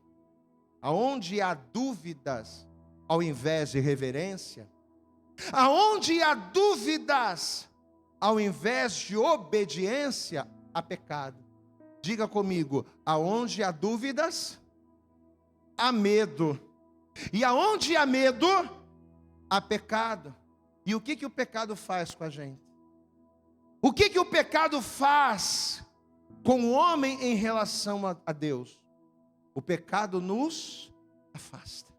aonde há dúvidas, ao invés de reverência, aonde há dúvidas, ao invés de obediência, há pecado. Diga comigo, aonde há dúvidas, há medo. E aonde há medo, há pecado. E o que o pecado faz com a gente? O que o pecado faz com o homem em relação a Deus? O pecado nos afasta.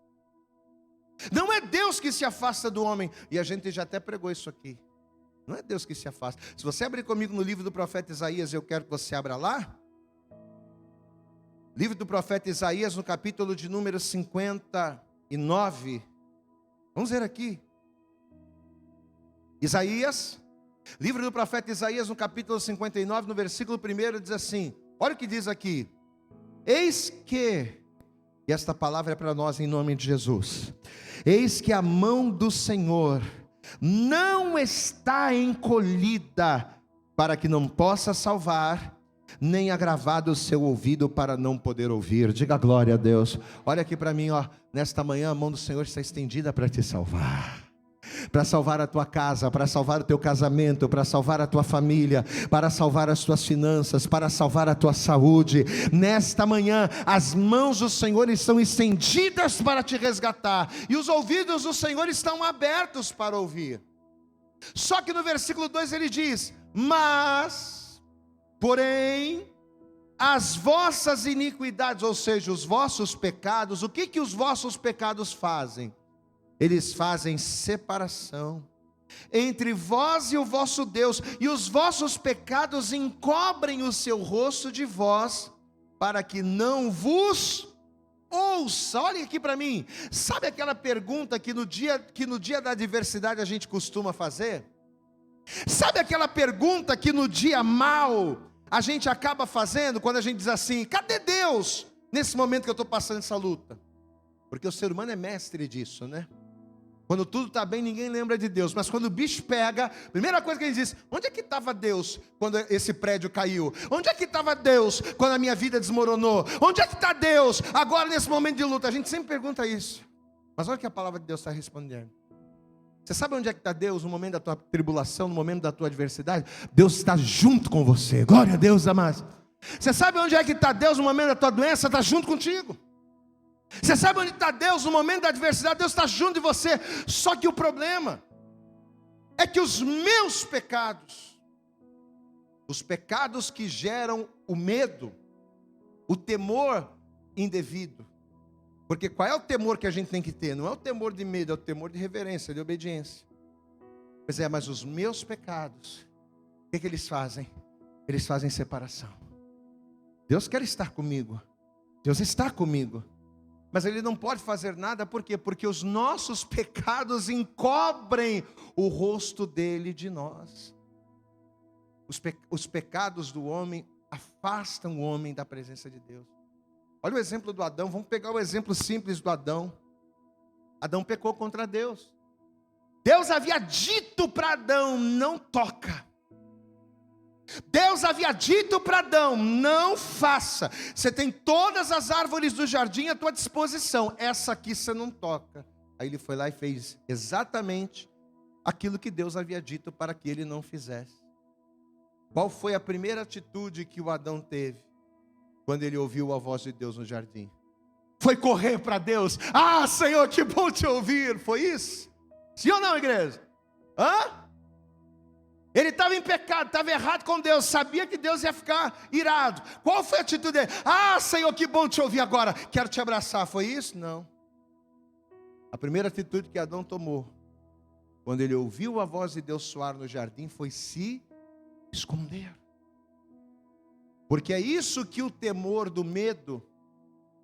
Não é Deus que se afasta do homem. E a gente já até pregou isso aqui. Não é Deus que se afasta. Se você abrir comigo no livro do profeta Isaías, eu quero que você abra lá. Livro do profeta Isaías, no capítulo de número 59. Vamos ver aqui. Isaías, livro do profeta Isaías, no capítulo 59, no versículo 1, diz assim. Olha o que diz aqui. Eis que, e esta palavra é para nós em nome de Jesus. Eis que a mão do Senhor não está encolhida para que não possa salvar, nem agravado o seu ouvido para não poder ouvir. Diga glória a Deus. Olha aqui para mim, ó. Nesta manhã a mão do Senhor está estendida para te salvar. Para salvar a tua casa, para salvar o teu casamento, para salvar a tua família, para salvar as tuas finanças, para salvar a tua saúde. Nesta manhã, as mãos do Senhor estão estendidas para te resgatar, e os ouvidos do Senhor estão abertos para ouvir. Só que no versículo 2 ele diz: mas, porém, as vossas iniquidades, ou seja, os vossos pecados, o que os vossos pecados fazem? Eles fazem separação entre vós e o vosso Deus, e os vossos pecados encobrem o seu rosto de vós, para que não vos ouça. Olhem aqui para mim. Sabe aquela pergunta que no dia da adversidade a gente costuma fazer? Sabe aquela pergunta que no dia mau a gente acaba fazendo, quando a gente diz assim: cadê Deus nesse momento que eu estou passando essa luta? Porque o ser humano é mestre disso, né? Quando tudo está bem, ninguém lembra de Deus. Mas quando o bicho pega, a primeira coisa que ele diz: onde é que estava Deus quando esse prédio caiu? Onde é que estava Deus quando a minha vida desmoronou? Onde é que está Deus agora nesse momento de luta? A gente sempre pergunta isso. Mas olha o que a palavra de Deus está respondendo. Você sabe onde é que está Deus no momento da tua tribulação, no momento da tua adversidade? Deus está junto com você. Glória a Deus, amados. Você sabe onde é que está Deus no momento da tua doença? Está junto contigo. Você sabe onde está Deus no momento da adversidade? Deus está junto de você. Só que o problema é que os meus pecados, os pecados que geram o medo, o temor indevido, porque qual é o temor que a gente tem que ter? Não é o temor de medo, é o temor de reverência, de obediência. Pois é, mas os meus pecados, o que eles fazem? Eles fazem separação. Deus quer estar comigo, Deus está comigo, mas Ele não pode fazer nada. Por quê? Porque os nossos pecados encobrem o rosto dEle de nós. Os pecados do homem afastam o homem da presença de Deus. Olha o exemplo do Adão. Vamos pegar o exemplo simples do Adão. Adão pecou contra Deus. Deus havia dito para Adão: não toca. Deus havia dito para Adão: não faça. Você tem todas as árvores do jardim à tua disposição, essa aqui você não toca. Aí ele foi lá e fez exatamente aquilo que Deus havia dito para que ele não fizesse. Qual foi a primeira atitude que o Adão teve quando ele ouviu a voz de Deus no jardim? Foi correr para Deus. Ah, Senhor, que bom te ouvir. Foi isso? Sim ou não, igreja? Ele estava em pecado, estava errado com Deus, sabia que Deus ia ficar irado. Qual foi a atitude dele? Ah, Senhor, que bom te ouvir agora, quero te abraçar. Foi isso? Não. A primeira atitude que Adão tomou, quando ele ouviu a voz de Deus soar no jardim, foi se esconder. Porque é isso que o temor do medo,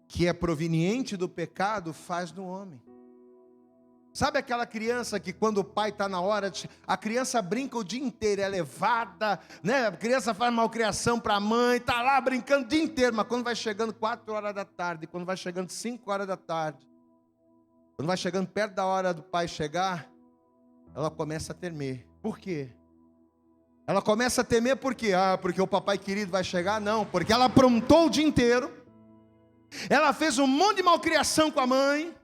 que é proveniente do pecado, faz no homem. Sabe aquela criança que quando o pai está na hora, a criança brinca o dia inteiro, é levada, né? A criança faz malcriação para a mãe, está lá brincando o dia inteiro, mas quando vai chegando 4 horas da tarde, quando vai chegando 5 horas da tarde, quando vai chegando perto da hora do pai chegar, ela começa a temer. Por quê? Ela começa a temer por quê? Porque o papai querido vai chegar? Não, porque ela aprontou o dia inteiro, ela fez um monte de malcriação com a mãe,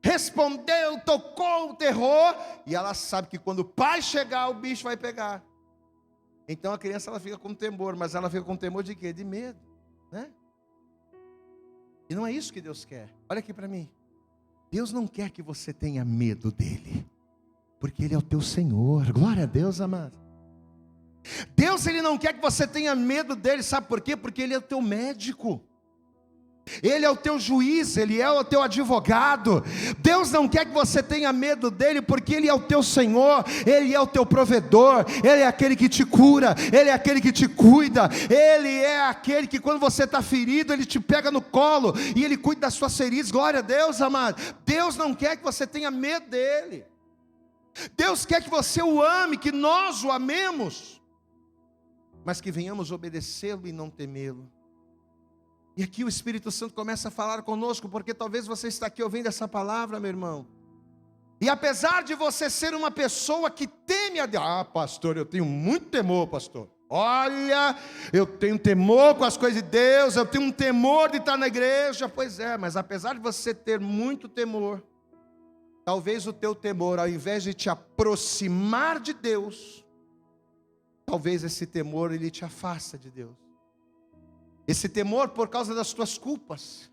respondeu, tocou o terror, e ela sabe que quando o pai chegar, o bicho vai pegar. Então a criança, ela fica com temor, mas ela fica com temor de quê? De medo, né? E não é isso que Deus quer. Olha aqui para mim. Deus não quer que você tenha medo dele, porque ele é o teu Senhor. Glória a Deus, amado. Deus, ele não quer que você tenha medo dele, sabe por quê? Porque ele é o teu médico, ele é o teu juiz, ele é o teu advogado. Deus não quer que você tenha medo dele, porque ele é o teu Senhor, ele é o teu provedor, ele é aquele que te cura, ele é aquele que te cuida, ele é aquele que quando você está ferido, ele te pega no colo e ele cuida das suas feridas. Glória a Deus, amado. Deus não quer que você tenha medo dele. Deus quer que você o ame, que nós o amemos, mas que venhamos obedecê-lo e não temê-lo. E aqui o Espírito Santo começa a falar conosco, porque talvez você está aqui ouvindo essa palavra, meu irmão, e apesar de você ser uma pessoa que teme a Deus, pastor, eu tenho muito temor, pastor, olha, eu tenho temor com as coisas de Deus, eu tenho um temor de estar na igreja. Pois é, mas apesar de você ter muito temor, talvez o teu temor, ao invés de te aproximar de Deus, talvez esse temor, ele te afasta de Deus. Esse temor por causa das tuas culpas,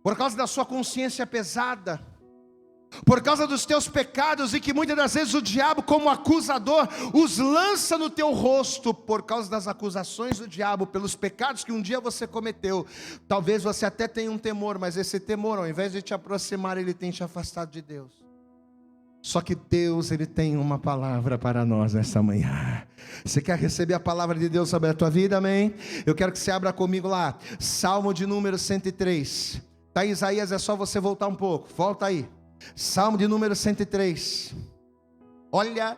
por causa da sua consciência pesada, por causa dos teus pecados, e que muitas das vezes o diabo, como acusador, os lança no teu rosto, por causa das acusações do diabo, pelos pecados que um dia você cometeu. Talvez você até tenha um temor, mas esse temor, ao invés de te aproximar, ele tem te afastado de Deus. Só que Deus, ele tem uma palavra para nós nessa manhã. Você quer receber a palavra de Deus sobre a tua vida, amém? Eu quero que você abra comigo lá, Salmo de número 103. Está em Isaías, é só você voltar um pouco, volta aí. Salmo de número 103. Olha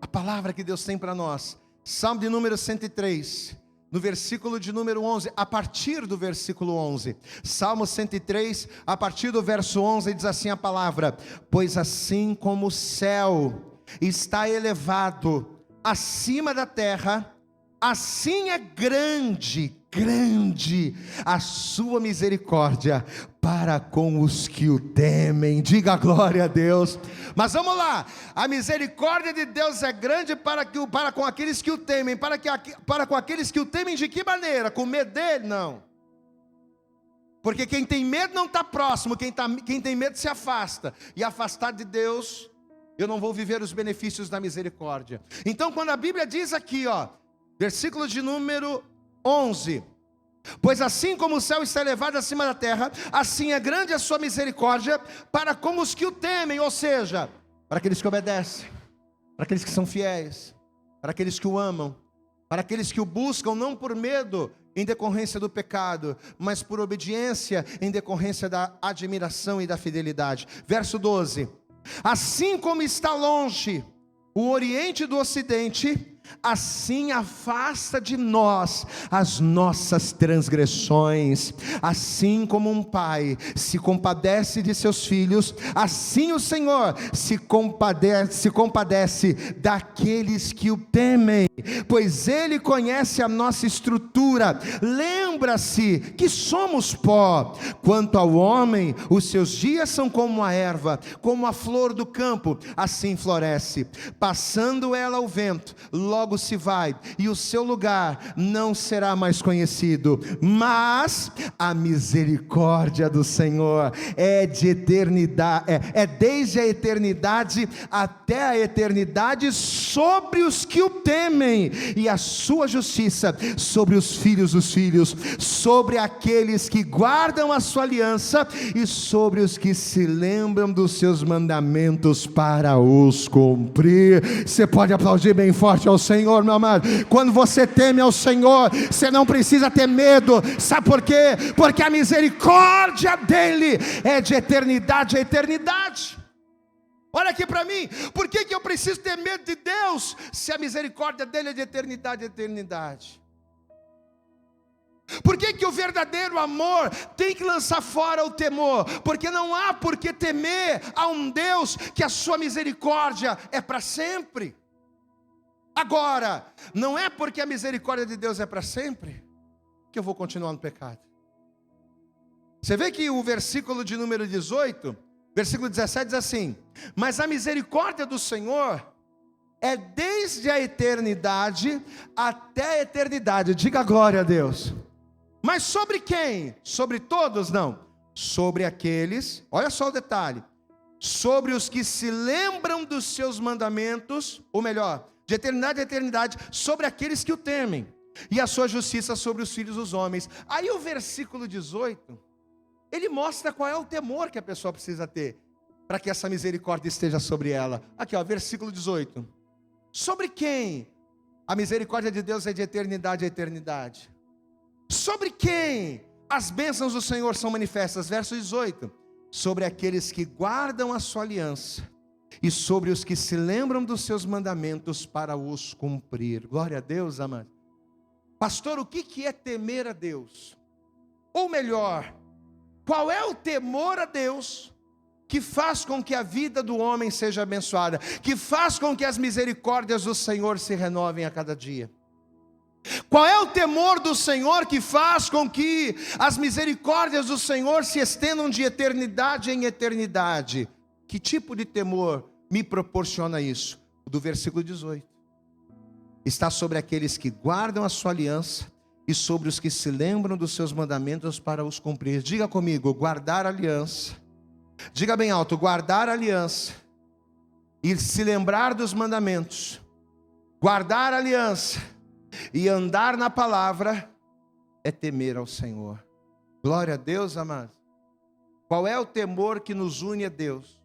a palavra que Deus tem para nós. Salmo de número 103. No versículo de número 11, a partir do versículo 11, Salmo 103, a partir do verso 11, diz assim a palavra: pois assim como o céu está elevado acima da terra, assim é grande a sua misericórdia para com os que o temem. Diga glória a Deus. Mas vamos lá, a misericórdia de Deus é grande para com aqueles que o temem. Para com aqueles que o temem de que maneira? Com medo dele? Não. Porque quem tem medo não está próximo, quem tem medo se afasta. E afastado de Deus, eu não vou viver os benefícios da misericórdia. Então quando a Bíblia diz aqui, versículo de número 11: pois assim como o céu está elevado acima da terra, assim é grande a sua misericórdia para com os que o temem. Ou seja, para aqueles que obedecem, para aqueles que são fiéis, para aqueles que o amam, para aqueles que o buscam não por medo em decorrência do pecado, mas por obediência em decorrência da admiração e da fidelidade. Verso 12: assim como está longe o oriente do ocidente, assim afasta de nós as nossas transgressões. Assim como um pai se compadece de seus filhos, assim o Senhor se compadece daqueles que o temem, pois Ele conhece a nossa estrutura. Lembra-se que somos pó. Quanto ao homem, os seus dias são como a erva, como a flor do campo, assim floresce. Passando ela o vento, logo se vai, e o seu lugar não será mais conhecido. Mas a misericórdia do Senhor é de eternidade, é desde a eternidade até a eternidade sobre os que o temem, e a sua justiça sobre os filhos dos filhos, sobre aqueles que guardam a sua aliança e sobre os que se lembram dos seus mandamentos para os cumprir. Você pode aplaudir bem forte ao Senhor, meu amado. Quando você teme ao Senhor, você não precisa ter medo. Sabe por quê? Porque a misericórdia dele é de eternidade a eternidade. Olha aqui para mim, por que eu preciso ter medo de Deus, se a misericórdia dele é de eternidade a eternidade? Por que o verdadeiro amor tem que lançar fora o temor? Porque não há por que temer a um Deus que a sua misericórdia é para sempre. Agora, não é porque a misericórdia de Deus é para sempre que eu vou continuar no pecado. Você vê que o versículo de número 18, versículo 17 diz assim: mas a misericórdia do Senhor é desde a eternidade até a eternidade. Diga glória a Deus. Mas sobre quem? Sobre todos? Não. Sobre aqueles, olha só o detalhe, sobre os que se lembram dos seus mandamentos, ou melhor, de eternidade a eternidade, sobre aqueles que o temem, e a sua justiça sobre os filhos dos homens. Aí o versículo 18, ele mostra qual é o temor que a pessoa precisa ter, para que essa misericórdia esteja sobre ela. Aqui ó, versículo 18, sobre quem a misericórdia de Deus é de eternidade a eternidade? Sobre quem as bênçãos do Senhor são manifestas? Verso 18, sobre aqueles que guardam a sua aliança, e sobre os que se lembram dos seus mandamentos para os cumprir. Glória a Deus, amado. Pastor, o que é temer a Deus? Ou melhor, qual é o temor a Deus que faz com que a vida do homem seja abençoada, que faz com que as misericórdias do Senhor se renovem a cada dia? Qual é o temor do Senhor que faz com que as misericórdias do Senhor se estendam de eternidade em eternidade? Que tipo de temor me proporciona isso? O do versículo 18. Está sobre aqueles que guardam a sua aliança e sobre os que se lembram dos seus mandamentos para os cumprir. Diga comigo, guardar a aliança. Diga bem alto, guardar a aliança e se lembrar dos mandamentos. Guardar a aliança e andar na palavra é temer ao Senhor. Glória a Deus, amados. Qual é o temor que nos une a Deus?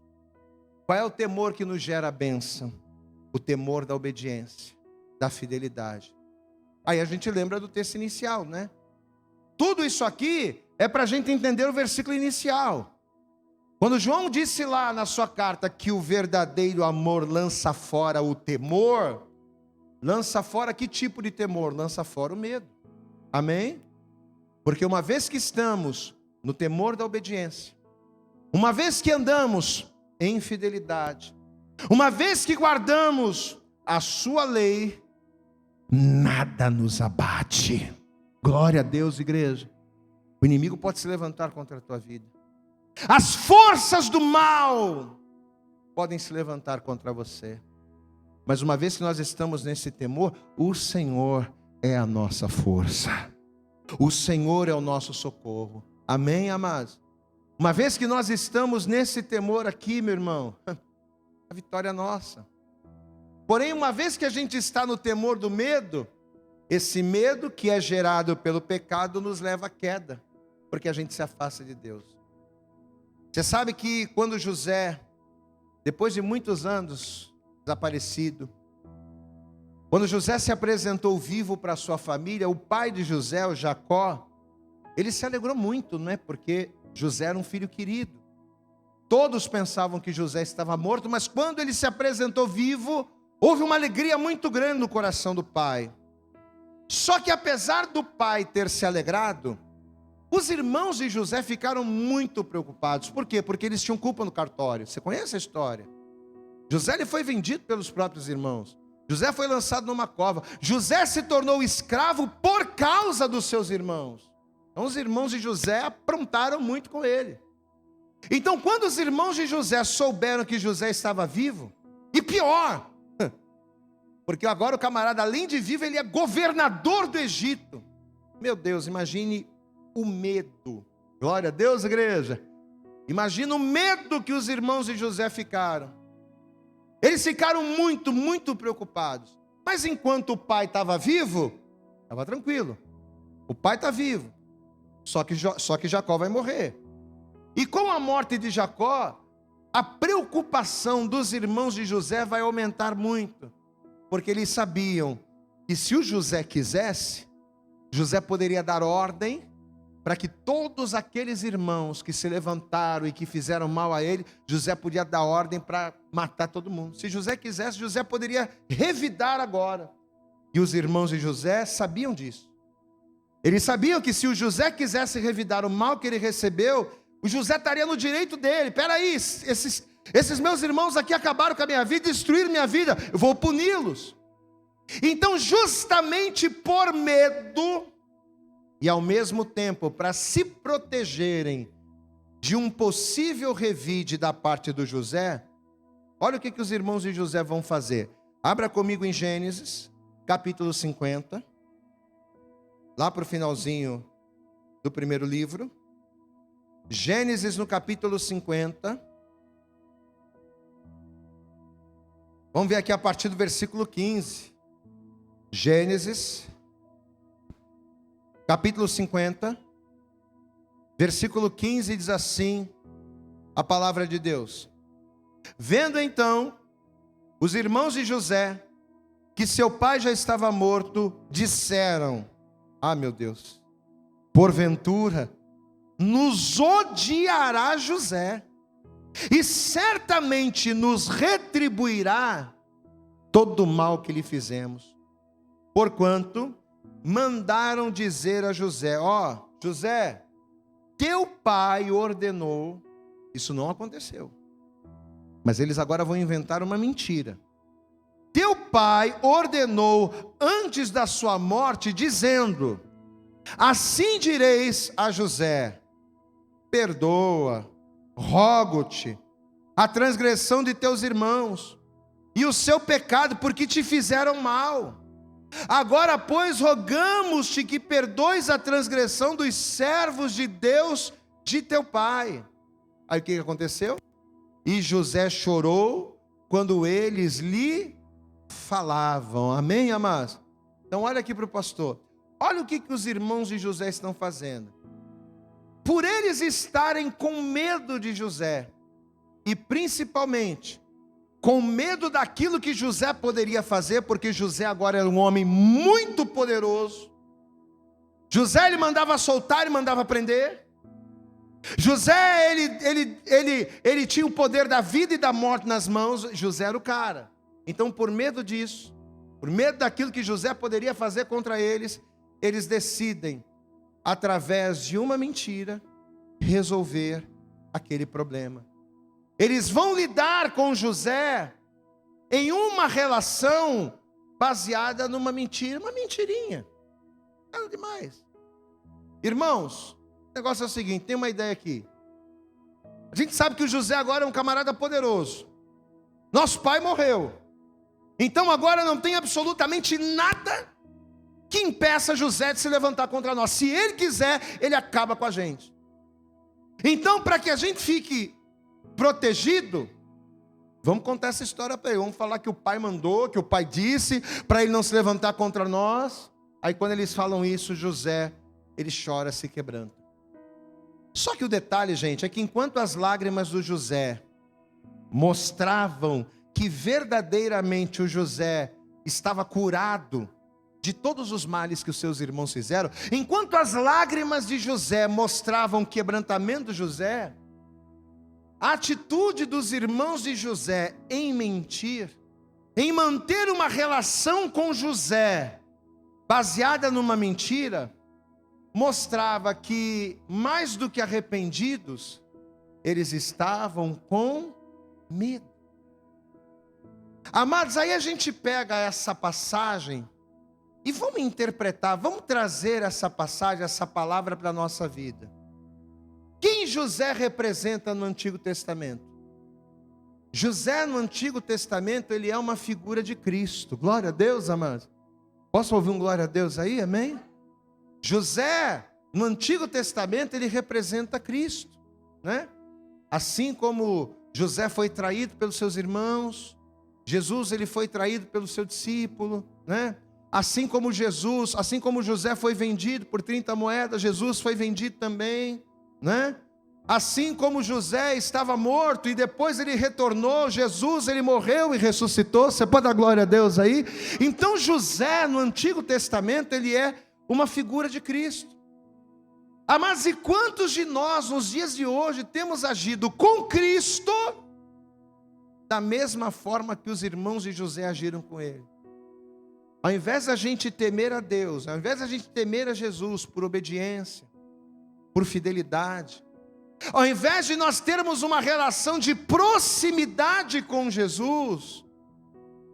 Qual é o temor que nos gera a bênção? O temor da obediência, da fidelidade. Aí a gente lembra do texto inicial, né? Tudo isso aqui é para a gente entender o versículo inicial. Quando João disse lá na sua carta que o verdadeiro amor lança fora o temor, lança fora que tipo de temor? Lança fora o medo. Amém? Porque uma vez que estamos no temor da obediência, uma vez que andamos em fidelidade, uma vez que guardamos a sua lei, nada nos abate. Glória a Deus, igreja. O inimigo pode se levantar contra a tua vida. As forças do mal podem se levantar contra você. Mas uma vez que nós estamos nesse temor, o Senhor é a nossa força. O Senhor é o nosso socorro. Amém, amados? Uma vez que nós estamos nesse temor aqui, meu irmão, a vitória é nossa. Porém, uma vez que a gente está no temor do medo, esse medo que é gerado pelo pecado nos leva à queda, porque a gente se afasta de Deus. Você sabe que quando José, depois de muitos anos desaparecido, quando José se apresentou vivo para sua família, o pai de José, o Jacó, ele se alegrou muito, não é? Porque José era um filho querido. Todos pensavam que José estava morto, mas quando ele se apresentou vivo, Houve uma alegria muito grande no coração do pai. Só que apesar do pai ter se alegrado, os irmãos de José ficaram muito preocupados. Por quê? Porque eles tinham culpa no cartório. Você conhece a história? José ele foi vendido pelos próprios irmãos. José foi lançado numa cova. José se tornou escravo por causa dos seus irmãos. Então os irmãos de José aprontaram muito com ele. Então quando os irmãos de José souberam que José estava vivo, e pior, porque agora o camarada, além de vivo, ele é governador do Egito. Meu Deus, imagine o medo. Glória a Deus, igreja. Imagina o medo que os irmãos de José ficaram. Eles ficaram muito, muito preocupados. Mas enquanto o pai estava vivo, estava tranquilo. O pai está vivo. Só que Jacó vai morrer. E com a morte de Jacó, a preocupação dos irmãos de José vai aumentar muito. Porque eles sabiam que se o José quisesse, José poderia dar ordem para que todos aqueles irmãos que se levantaram e que fizeram mal a ele, José podia dar ordem para matar todo mundo. Se José quisesse, José poderia revidar agora. E os irmãos de José sabiam disso. Eles sabiam que se o José quisesse revidar o mal que ele recebeu, o José estaria no direito dele. Peraí, esses meus irmãos aqui acabaram com a minha vida, destruíram minha vida, eu vou puni-los. Então justamente por medo, e ao mesmo tempo para se protegerem de um possível revide da parte do José, olha o que os irmãos de José vão fazer. Abra comigo em Gênesis, capítulo 50, lá para o finalzinho do primeiro livro. Gênesis no capítulo 50. Vamos ver aqui a partir do versículo 15. Gênesis capítulo 50, versículo 15 diz assim, a palavra de Deus. Vendo então os irmãos de José que seu pai já estava morto, disseram, meu Deus, porventura nos odiará José, e certamente nos retribuirá todo o mal que lhe fizemos, porquanto mandaram dizer a José, José, teu pai ordenou, isso não aconteceu, mas eles agora vão inventar uma mentira. Teu pai ordenou antes da sua morte, dizendo, assim direis a José, perdoa, rogo-te, a transgressão de teus irmãos, e o seu pecado, porque te fizeram mal. Agora, pois, rogamos-te que perdoes a transgressão dos servos de Deus de teu pai. Aí o que aconteceu? E José chorou quando eles lhe falavam. Amém, amados? Então olha aqui para o pastor. Olha o que os irmãos de José estão fazendo. Por eles estarem com medo de José, e principalmente com medo daquilo que José poderia fazer, porque José agora era um homem muito poderoso. José ele mandava soltar e mandava prender. José ele tinha o poder da vida e da morte nas mãos. José era o cara. Então por medo disso, por medo daquilo que José poderia fazer contra eles, eles decidem, através de uma mentira, resolver aquele problema. Eles vão lidar com José em uma relação baseada numa mentira, uma mentirinha. Nada demais. Irmãos, o negócio é o seguinte, tem uma ideia aqui. A gente sabe que o José agora é um camarada poderoso. Nosso pai morreu. Então agora não tem absolutamente nada que impeça José de se levantar contra nós. Se ele quiser, ele acaba com a gente. Então, para que a gente fique protegido, vamos contar essa história para ele. Vamos falar que o pai mandou, que o pai disse, para ele não se levantar contra nós. Aí quando eles falam isso, José, ele chora, se quebrando. Só que o detalhe, gente, é que enquanto as lágrimas do José mostravam que verdadeiramente o José estava curado de todos os males que os seus irmãos fizeram, enquanto as lágrimas de José mostravam o quebrantamento de José, a atitude dos irmãos de José em mentir em manter uma relação com José baseada numa mentira, mostrava que, mais do que arrependidos, eles estavam com medo. Amados, aí a gente pega essa passagem e vamos interpretar, vamos trazer essa passagem, essa palavra para a nossa vida. Quem José representa no Antigo Testamento? José no Antigo Testamento, ele é uma figura de Cristo. Glória a Deus, amados. Posso ouvir um glória a Deus aí, amém? José, no Antigo Testamento, ele representa Cristo, né? Assim como José foi traído pelos seus irmãos, Jesus, ele foi traído pelo seu discípulo, né? Assim como José foi vendido por 30 moedas, Jesus foi vendido também, né? Assim como José estava morto e depois ele retornou, Jesus, ele morreu e ressuscitou. Você pode dar glória a Deus aí? Então José, no Antigo Testamento, ele é uma figura de Cristo. Mas e quantos de nós, nos dias de hoje, temos agido com Cristo da mesma forma que os irmãos de José agiram com ele? Ao invés da gente temer a Deus, ao invés da gente temer a Jesus por obediência, por fidelidade, ao invés de nós termos uma relação de proximidade com Jesus,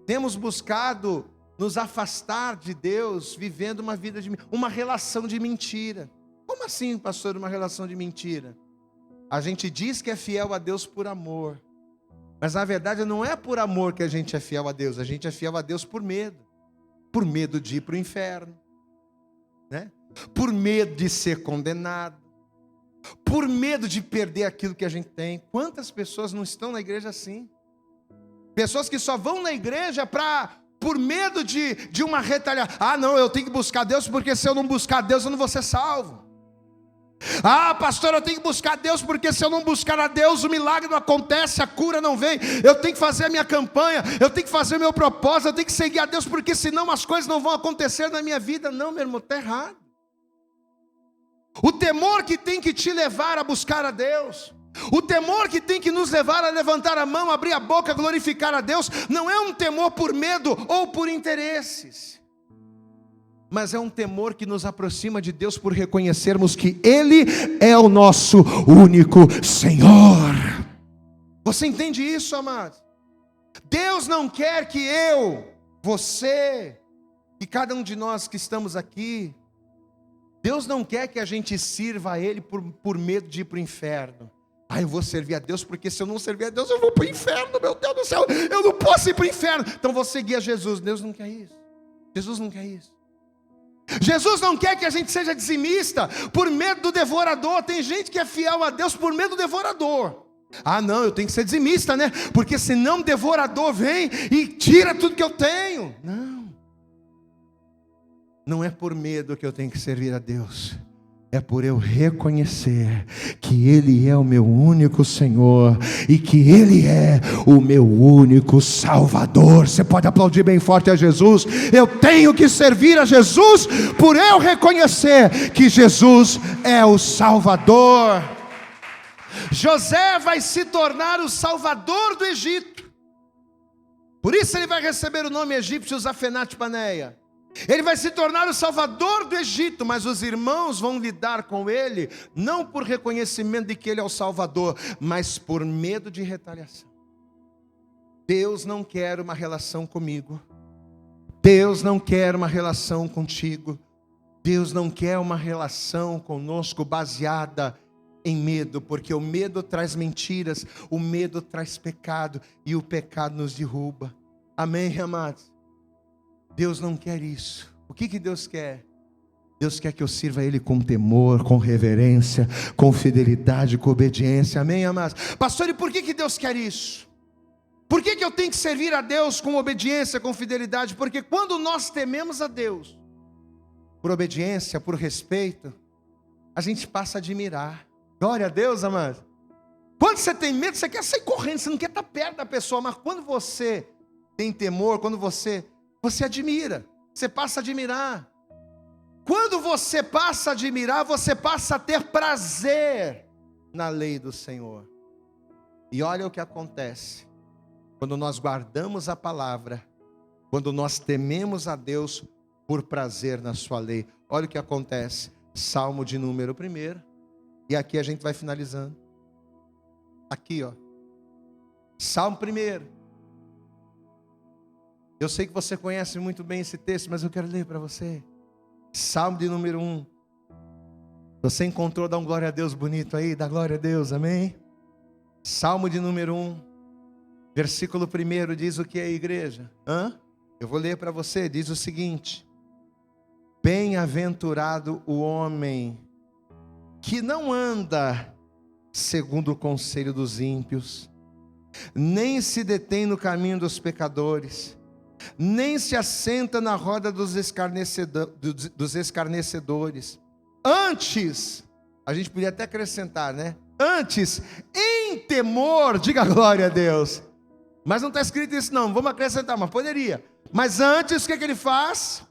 temos buscado nos afastar de Deus, vivendo uma vida uma relação de mentira. Como assim, pastor, uma relação de mentira? A gente diz que é fiel a Deus por amor, mas na verdade não é por amor que a gente é fiel a Deus, a gente é fiel a Deus por medo de ir para o inferno, né? Por medo de ser condenado, por medo de perder aquilo que a gente tem. Quantas pessoas não estão na igreja assim? Pessoas que só vão na igreja por medo de uma retaliação. Ah, não, eu tenho que buscar Deus, porque se eu não buscar Deus eu não vou ser salvo. Ah, pastor, eu tenho que buscar Deus, porque se eu não buscar a Deus o milagre não acontece, a cura não vem. Eu tenho que fazer a minha campanha, eu tenho que fazer o meu propósito, eu tenho que seguir a Deus, porque senão as coisas não vão acontecer na minha vida. Não, meu irmão, está errado. O temor que tem que te levar a buscar a Deus, o temor que tem que nos levar a levantar a mão, abrir a boca, glorificar a Deus, não é um temor por medo ou por interesses, mas é um temor que nos aproxima de Deus por reconhecermos que Ele é o nosso único Senhor. Você entende isso, amado? Deus não quer que eu, você e cada um de nós que estamos aqui, Deus não quer que a gente sirva a Ele por medo de ir para o inferno. Ah, eu vou servir a Deus, porque se eu não servir a Deus, eu vou para o inferno, meu Deus do céu, eu não posso ir para o inferno, então vou seguir a Jesus. Deus não quer isso. Jesus não quer isso. Jesus não quer que a gente seja dizimista por medo do devorador. Tem gente que é fiel a Deus por medo do devorador. Ah, não, eu tenho que ser dizimista, né? Porque senão o devorador vem e tira tudo que eu tenho. Não é por medo que eu tenho que servir a Deus, é por eu reconhecer que Ele é o meu único Senhor e que Ele é o meu único Salvador. Você pode aplaudir bem forte a Jesus? Eu tenho que servir a Jesus por eu reconhecer que Jesus é o Salvador. José vai se tornar o Salvador do Egito. Por isso ele vai receber o nome egípcio Zafenat Paneia. Ele vai se tornar o Salvador do Egito, mas os irmãos vão lidar com ele, não por reconhecimento de que ele é o Salvador, mas por medo de retaliação. Deus não quer uma relação comigo, Deus não quer uma relação contigo, Deus não quer uma relação conosco baseada em medo, porque o medo traz mentiras, o medo traz pecado, e o pecado nos derruba. Amém, amados? Deus não quer isso. O que Deus quer? Deus quer que eu sirva a Ele com temor, com reverência, com fidelidade, com obediência. Amém, amados? Pastor, e por que Deus quer isso? Por que eu tenho que servir a Deus com obediência, com fidelidade? Porque quando nós tememos a Deus, por obediência, por respeito, a gente passa a admirar. Glória a Deus, amados. Quando você tem medo, você quer sair correndo, você não quer estar perto da pessoa, mas quando você tem temor, quando você admira, você passa a admirar. Quando você passa a admirar, você passa a ter prazer na lei do Senhor. E olha o que acontece. Quando nós guardamos a palavra, quando nós tememos a Deus por prazer na sua lei. Olha o que acontece. Salmo de número 1. E aqui a gente vai finalizando. Aqui, ó. Salmo 1. Eu sei que você conhece muito bem esse texto, mas eu quero ler para você. Salmo de número 1. Você encontrou, dá um glória a Deus bonito aí, dá glória a Deus, amém? Salmo de número 1, versículo 1 diz o que é, igreja? Eu vou ler para você, diz o seguinte: bem-aventurado o homem que não anda segundo o conselho dos ímpios, nem se detém no caminho dos pecadores, nem se assenta na roda dos escarnecedores. Antes, a gente podia até acrescentar, né? Antes, em temor, diga glória a Deus. Mas não está escrito isso não, vamos acrescentar, mas poderia. Mas antes, o que ele faz?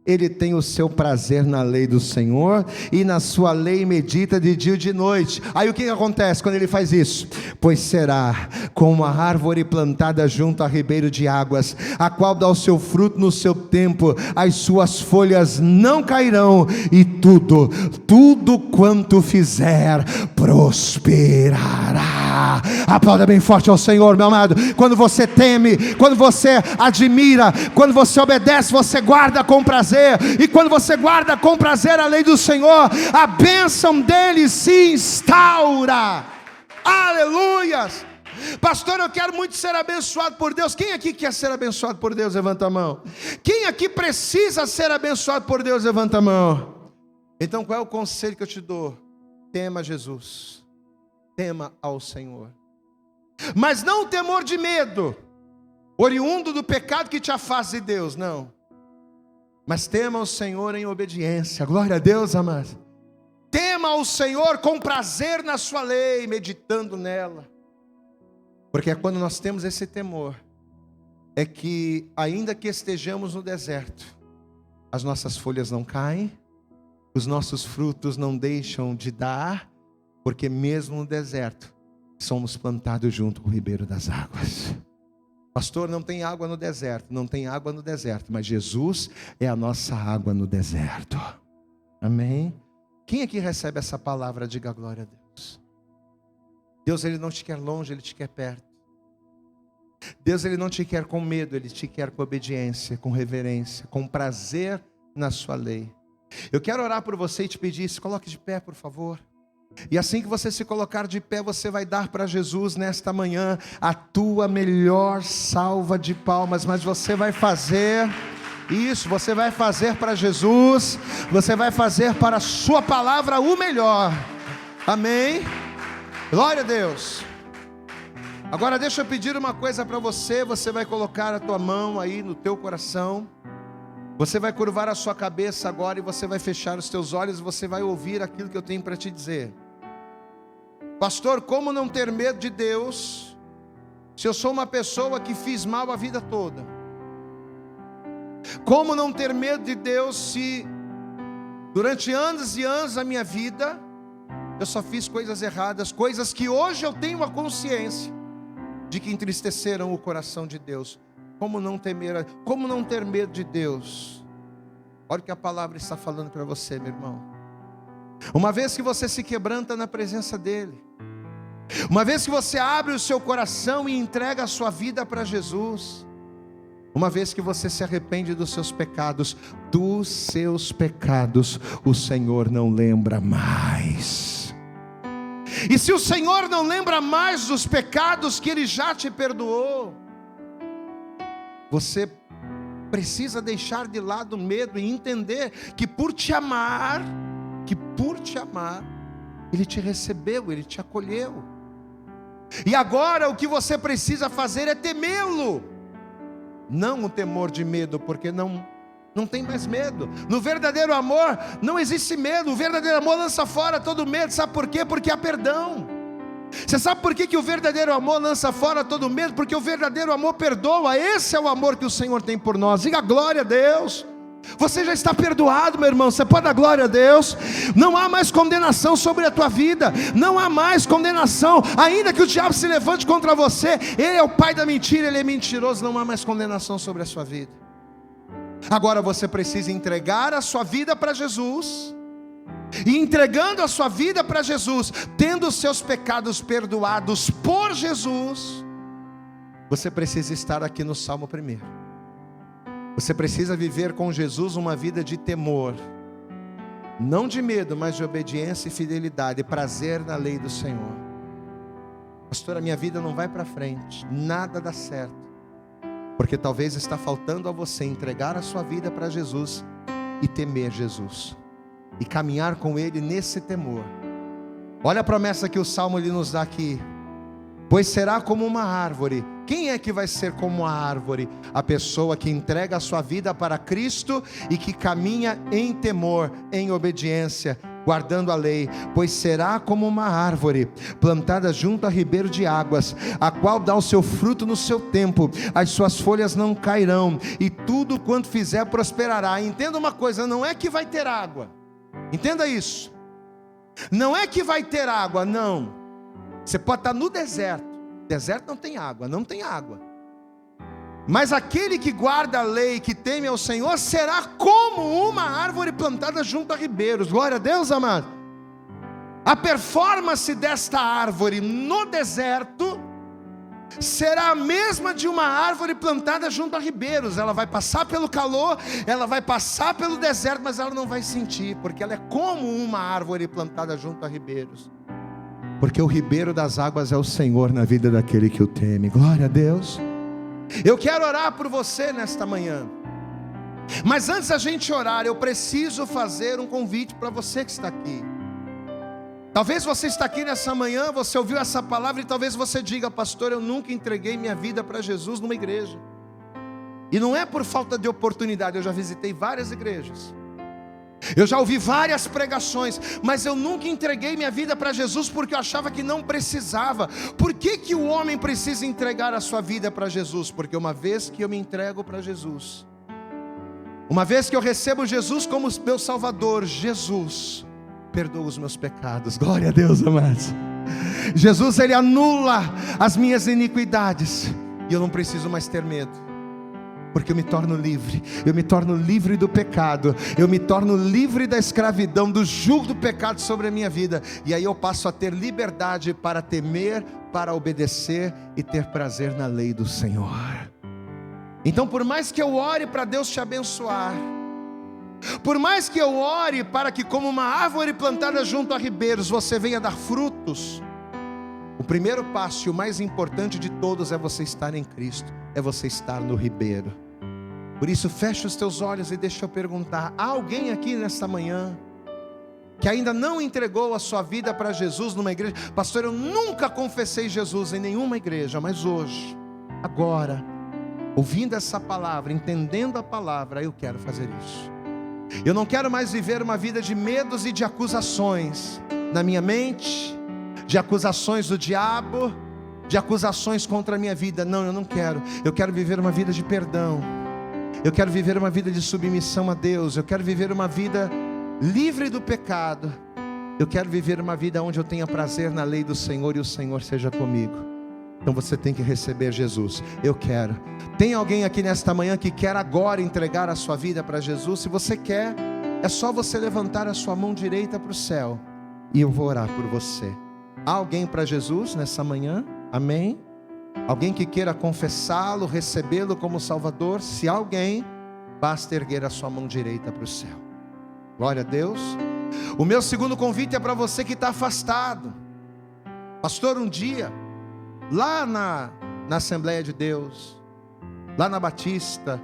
Ele tem o seu prazer na lei do Senhor, e na sua lei medita de dia e de noite. Aí o que acontece quando ele faz isso? Pois será como uma árvore plantada junto a ribeiro de águas, a qual dá o seu fruto no seu tempo, as suas folhas não cairão, e tudo quanto fizer prosperará. Aplauda bem forte ao Senhor, meu amado. Quando você teme, quando você admira, quando você obedece, você guarda com prazer. E quando você guarda com prazer a lei do Senhor, a bênção dele se instaura. Aleluias. Pastor, eu quero muito ser abençoado por Deus. Quem aqui quer ser abençoado por Deus? Levanta a mão. Quem aqui precisa ser abençoado por Deus? Levanta a mão. Então qual é o conselho que eu te dou? Tema Jesus, tema ao Senhor, mas não o temor de medo, oriundo do pecado que te afasta de Deus, não. Mas tema o Senhor em obediência. Glória a Deus, amados. Tema o Senhor com prazer na sua lei, meditando nela. Porque é quando nós temos esse temor, é que ainda que estejamos no deserto, as nossas folhas não caem, os nossos frutos não deixam de dar, porque mesmo no deserto, somos plantados junto com o ribeiro das águas. Pastor, não tem água no deserto. Não tem água no deserto, mas Jesus é a nossa água no deserto. Amém? Quem aqui recebe essa palavra, diga glória a Deus. Deus, Ele não te quer longe, Ele te quer perto. Deus, Ele não te quer com medo, Ele te quer com obediência, com reverência, com prazer na sua lei. Eu quero orar por você e te pedir, se coloque de pé, por favor. E assim que você se colocar de pé, você vai dar para Jesus nesta manhã a tua melhor salva de palmas. Mas você vai fazer isso, você vai fazer para Jesus, você vai fazer para a sua palavra o melhor. Amém? Glória a Deus. Agora deixa eu pedir uma coisa para você. Você vai colocar a tua mão aí no teu coração. Você vai curvar a sua cabeça agora e você vai fechar os teus olhos e você vai ouvir aquilo que eu tenho para te dizer. Pastor, como não ter medo de Deus, se eu sou uma pessoa que fiz mal a vida toda? Como não ter medo de Deus se durante anos e anos da minha vida eu só fiz coisas erradas, coisas que hoje eu tenho a consciência de que entristeceram o coração de Deus? Como não ter medo de Deus? Olha o que a palavra está falando para você, meu irmão. Uma vez que você se quebranta na presença dEle, uma vez que você abre o seu coração e entrega a sua vida para Jesus, uma vez que você se arrepende dos seus pecados, o Senhor não lembra mais. E se o Senhor não lembra mais dos pecados que Ele já te perdoou, você precisa deixar de lado o medo e entender que por te amar, Ele te recebeu, Ele te acolheu. E agora o que você precisa fazer é temê-lo. Não o temor de medo, porque não tem mais medo. No verdadeiro amor não existe medo. O verdadeiro amor lança fora todo medo. Sabe por quê? Porque há perdão. Você sabe por que o verdadeiro amor lança fora todo medo? Porque o verdadeiro amor perdoa. Esse é o amor que o Senhor tem por nós. Diga glória a Deus. Você já está perdoado, meu irmão. Você pode dar glória a Deus. Não há mais condenação sobre a tua vida. Não há mais condenação. Ainda que o diabo se levante contra você, ele é o pai da mentira, ele é mentiroso. Não há mais condenação sobre a sua vida. Agora você precisa entregar a sua vida para Jesus. E entregando a sua vida para Jesus, tendo os seus pecados perdoados por Jesus, você precisa estar aqui no Salmo 1. Você precisa viver com Jesus uma vida de temor, não de medo, mas de obediência e fidelidade, prazer na lei do Senhor. Pastor, a minha vida não vai para frente, nada dá certo, porque talvez está faltando a você entregar a sua vida para Jesus e temer Jesus, e caminhar com Ele nesse temor. Olha a promessa que o Salmo ele nos dá aqui: pois será como uma árvore. Quem é que vai ser como a árvore? A pessoa que entrega a sua vida para Cristo e que caminha em temor, em obediência, guardando a lei. Pois será como uma árvore plantada junto a ribeiro de águas, a qual dá o seu fruto no seu tempo, as suas folhas não cairão, e tudo quanto fizer prosperará. Entenda uma coisa, não é que vai ter água, entenda isso, não é que vai ter água, não. Você pode estar no deserto, deserto não tem água, não tem água, mas aquele que guarda a lei, que teme ao Senhor, será como uma árvore plantada junto a ribeiros. Glória a Deus, amado. A performance desta árvore no deserto será a mesma de uma árvore plantada junto a ribeiros. Ela vai passar pelo calor, ela vai passar pelo deserto, mas ela não vai sentir, porque ela é como uma árvore plantada junto a ribeiros. Porque o ribeiro das águas é o Senhor na vida daquele que o teme. Glória a Deus. Eu quero orar por você nesta manhã, mas antes da gente orar, eu preciso fazer um convite para você que está aqui. Talvez você está aqui nessa manhã, você ouviu essa palavra e talvez você diga: pastor, eu nunca entreguei minha vida para Jesus numa igreja. E não é por falta de oportunidade, eu já visitei várias igrejas, eu já ouvi várias pregações, mas eu nunca entreguei minha vida para Jesus porque eu achava que não precisava. Por que o homem precisa entregar a sua vida para Jesus? Porque uma vez que eu me entrego para Jesus, uma vez que eu recebo Jesus como meu Salvador, Jesus perdoa os meus pecados. Glória a Deus, amados. Jesus, Ele anula as minhas iniquidades, e eu não preciso mais ter medo, porque eu me torno livre do pecado, eu me torno livre da escravidão, do jugo do pecado sobre a minha vida, e aí eu passo a ter liberdade para temer, para obedecer e ter prazer na lei do Senhor. Então, por mais que eu ore para Deus te abençoar, por mais que eu ore para que, como uma árvore plantada junto a ribeiros, você venha dar frutos, o primeiro passo e o mais importante de todos é você estar em Cristo, é você estar no ribeiro. Por isso, fecha os teus olhos e deixa eu perguntar: há alguém aqui nesta manhã que ainda não entregou a sua vida para Jesus numa igreja? Pastor, eu nunca confessei Jesus em nenhuma igreja, mas hoje, agora, ouvindo essa palavra, entendendo a palavra, eu quero fazer isso. Eu não quero mais viver uma vida de medos e de acusações na minha mente, de acusações do diabo, de acusações contra a minha vida. Não, eu não quero. Eu quero viver uma vida de perdão, eu quero viver uma vida de submissão a Deus, eu quero viver uma vida livre do pecado, eu quero viver uma vida onde eu tenha prazer na lei do Senhor e o Senhor seja comigo. Então você tem que receber Jesus. Eu quero. Tem alguém aqui nesta manhã que quer agora entregar a sua vida para Jesus? Se você quer, é só você levantar a sua mão direita para o céu e eu vou orar por você. Há alguém para Jesus nessa manhã? Amém? Alguém que queira confessá-lo, recebê-lo como Salvador? Se há alguém, basta erguer a sua mão direita para o céu. Glória a Deus. O meu segundo convite é para você que está afastado. Pastor, um dia, lá na Assembleia de Deus, lá na Batista,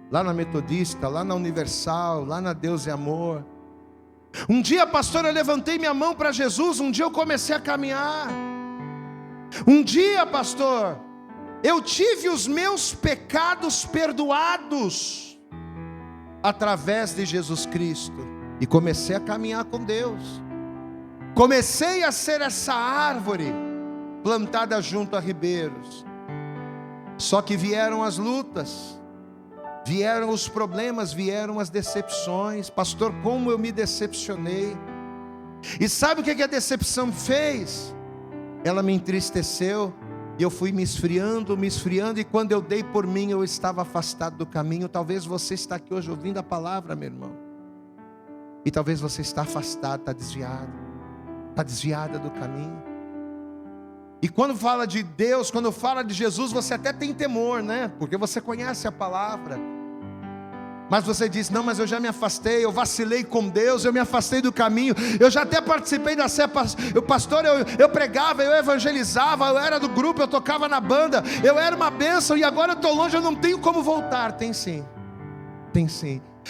lá na Metodista, lá na Universal, lá na Deus e Amor, um dia, pastor, eu levantei minha mão para Jesus, um dia eu comecei a caminhar, um dia, pastor, eu tive os meus pecados perdoados através de Jesus Cristo, e comecei a caminhar com Deus, comecei a ser essa árvore plantada junto a ribeiros. Só que vieram as lutas, vieram os problemas, vieram as decepções. Pastor, como eu me decepcionei. E sabe o que a decepção fez? Ela me entristeceu, E eu fui me esfriando, e quando eu dei por mim, eu estava afastado do caminho. Talvez você está aqui hoje ouvindo a palavra, meu irmão, e talvez você está afastado, está desviada do caminho. E quando fala de Deus, quando fala de Jesus, você até tem temor, né? Porque você conhece a palavra. Mas você diz, não, mas eu já me afastei, eu vacilei com Deus, eu me afastei do caminho, eu já até participei da Sé, pastor, eu pregava, eu evangelizava, eu era do grupo, eu tocava na banda, eu era uma bênção, e agora eu estou longe, eu não tenho como voltar. Tem sim.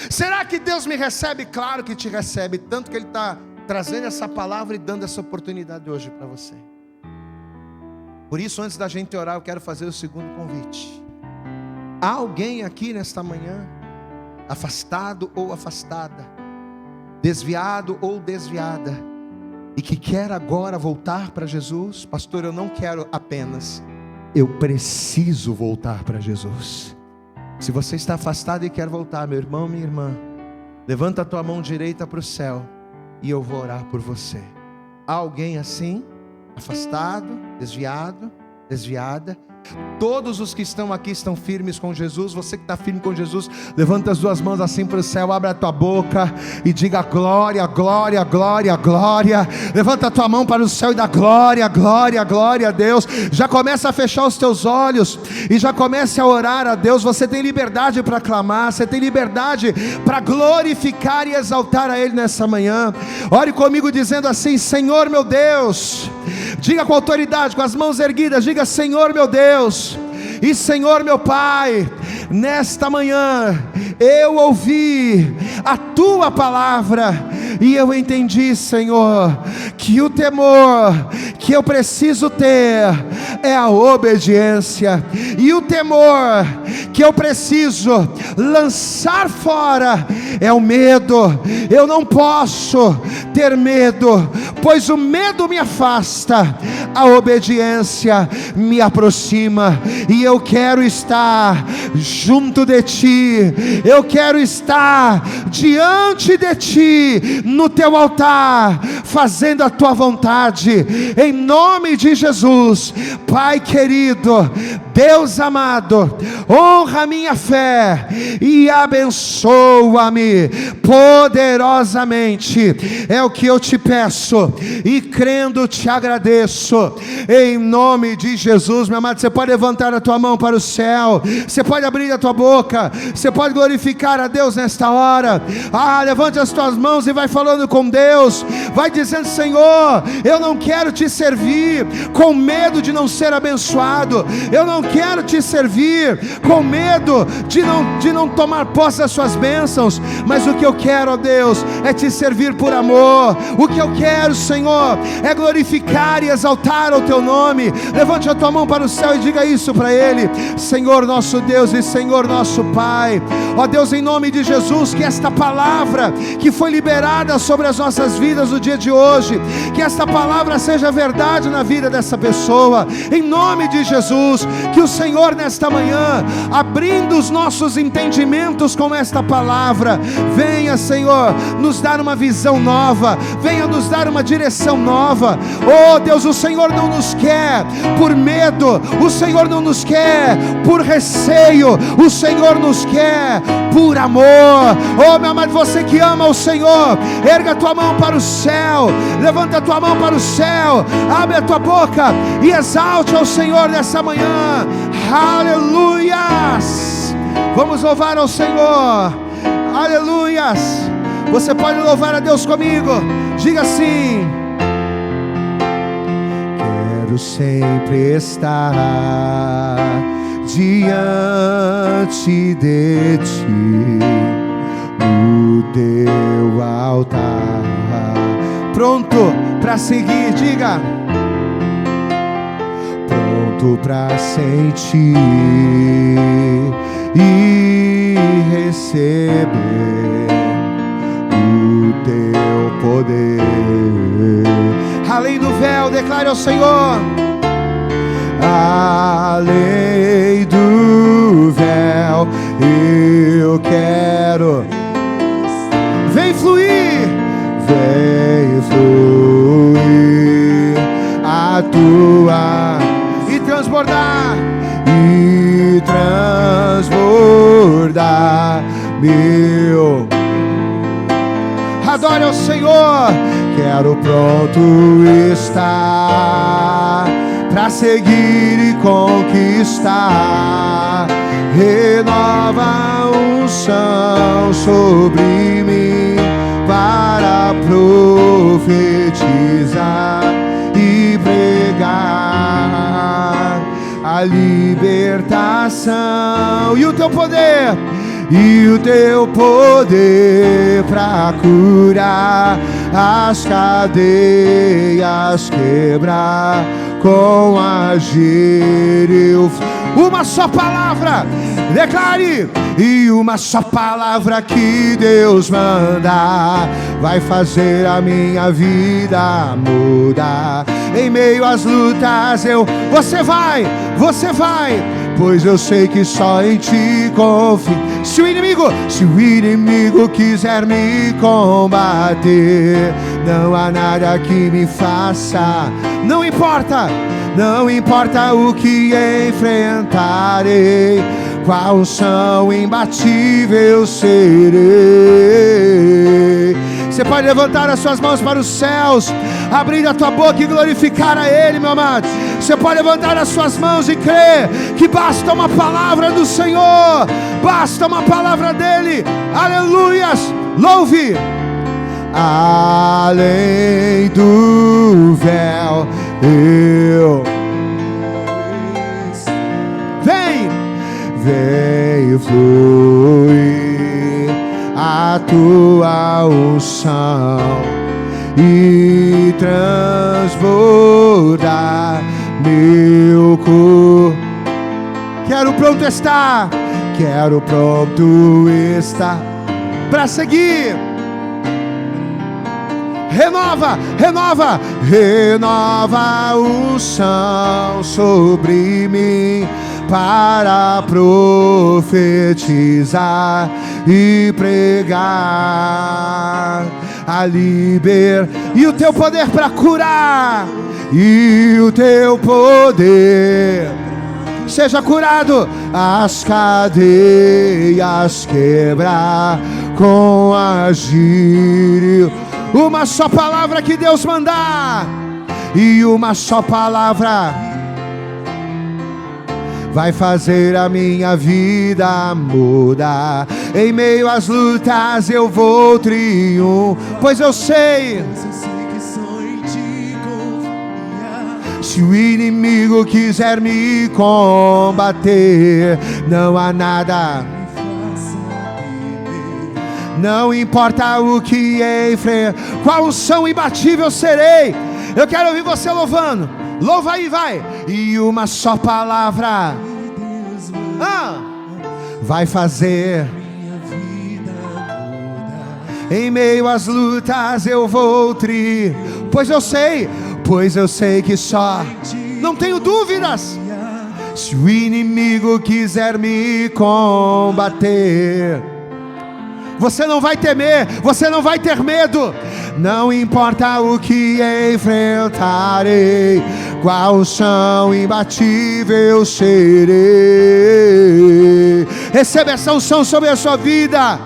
Será que Deus me recebe? Claro que te recebe, tanto que Ele está trazendo essa palavra e dando essa oportunidade hoje para você. Por isso, antes da gente orar, eu quero fazer o segundo convite. Há alguém aqui nesta manhã, afastado ou afastada, desviado ou desviada, e que quer agora voltar para Jesus? Pastor, eu não quero apenas, eu preciso voltar para Jesus. Se você está afastado e quer voltar, meu irmão, minha irmã, levanta a tua mão direita para o céu, e eu vou orar por você. Há alguém assim, afastado, desviado, desviada? Todos os que estão aqui estão firmes com Jesus. Você que está firme com Jesus, levanta as duas mãos assim para o céu, abre a tua boca e diga glória, glória, glória, glória. Levanta a tua mão para o céu e dá glória, glória, glória a Deus. Já começa a fechar os teus olhos e já comece a orar a Deus. Você tem liberdade para clamar, você tem liberdade para glorificar e exaltar a Ele nessa manhã. Ore comigo dizendo assim: Senhor meu Deus. Diga com autoridade, com as mãos erguidas, diga: Senhor meu Deus e Senhor meu Pai, nesta manhã eu ouvi a Tua palavra e eu entendi, Senhor, que o temor que eu preciso ter é a obediência, e o temor que eu preciso lançar fora é o medo. Eu não posso ter medo, pois o medo me afasta, a obediência me aproxima, e eu quero estar junto de Ti, eu quero estar diante de Ti, no Teu altar, fazendo a Tua vontade, em nome de Jesus. Pai querido, Deus amado, honra a minha fé e abençoa-me poderosamente, é o que eu te peço, e crendo te agradeço, em nome de Jesus. Meu amado, você pode levantar a tua mão para o céu, você pode abrir a tua boca, você pode glorificar a Deus nesta hora. Levante as tuas mãos e vai falando com Deus, vai dizendo: Senhor, eu não quero te servir com medo de não ser abençoado, eu não quero te servir com medo de não tomar posse das suas bênçãos, mas o que eu quero, ó Deus, é te servir por amor. O que eu quero, Senhor, é glorificar e exaltar o Teu nome. Levante a tua mão para o céu e diga isso para Ele: Senhor nosso Deus e Senhor nosso Pai, ó Deus, em nome de Jesus, que esta palavra que foi liberada sobre as nossas vidas no dia de hoje, que esta palavra seja verdade na vida dessa pessoa, em nome de Jesus. Que o Senhor nesta manhã, abrindo os nossos entendimentos com esta palavra, venha, Senhor, nos dar uma visão nova, venha nos dar uma direção nova. Oh Deus, o Senhor não nos quer por medo, o Senhor não nos quer por receio, o Senhor nos quer por amor. Oh meu amado, você que ama o Senhor, erga a tua mão para o céu, levanta a tua mão para o céu, abre a tua boca e exalte ao Senhor nessa manhã. Aleluias! Vamos louvar ao Senhor. Aleluias! Você pode louvar a Deus comigo. Diga assim: quero sempre estar diante de Ti, no Teu altar. Pronto para seguir, diga: pronto para sentir e receber o Teu poder. Além do véu, declare ao Senhor: além do véu, eu quero. Vem fluir, vem fluir a Tua. e transbordar, e transbordar. Meu, adore ao Senhor. Quero pronto estar pra seguir e conquistar. Renova a unção sobre mim para profetizar e pregar a libertação e o teu poder. E o teu poder pra curar as cadeias, quebrar com agir. Uma só palavra, declare. E uma só palavra que Deus manda vai fazer a minha vida mudar. Em meio às lutas você vai, pois eu sei que só em ti confio. Se o inimigo quiser me combater, não há nada que me faça. Não importa o que enfrentarei, com a unção imbatível serei. Você pode levantar as suas mãos para os céus, abrir a tua boca e glorificar a Ele, meu amado. Você pode levantar as suas mãos e crer que basta uma palavra do Senhor, basta uma palavra dEle. Aleluias, louve. Além do véu eu vem fluir a tua unção e transbordar meu corpo. Quero pronto estar para seguir. Renova a unção sobre mim para profetizar e pregar a e o teu poder para curar, e o teu poder seja curado, as cadeias quebrar com agir. Uma só palavra que Deus mandar, e uma só palavra vai fazer a minha vida mudar. Em meio às lutas eu vou triunfar, pois eu sei que só em ti confiar. Se o inimigo quiser me combater, não há nada. Não importa o que enfrentar, com a unção imbatível serei. Eu quero ouvir você louvando. Louva aí, vai. E uma só palavra vai fazer em meio às lutas eu vou pois eu sei que só, não tenho dúvidas. Se o inimigo quiser me combater, você não vai temer, você não vai ter medo. Não importa o que enfrentarei, com a unção imbatível serei. Receba essa unção sobre a sua vida.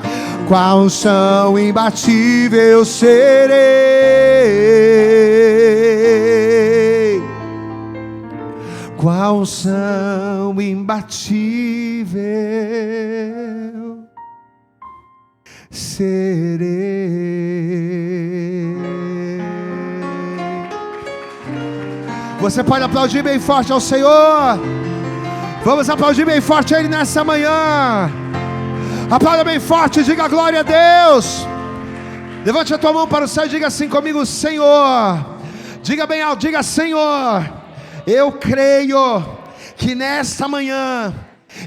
Com a unção imbatível serei. Com a unção imbatível serei. Você pode aplaudir bem forte ao Senhor. Vamos aplaudir bem forte a Ele nessa manhã. Aplauda bem forte, diga glória a Deus. Levante a tua mão para o céu e diga assim comigo: Senhor. Diga bem alto, diga: Senhor, eu creio que nesta manhã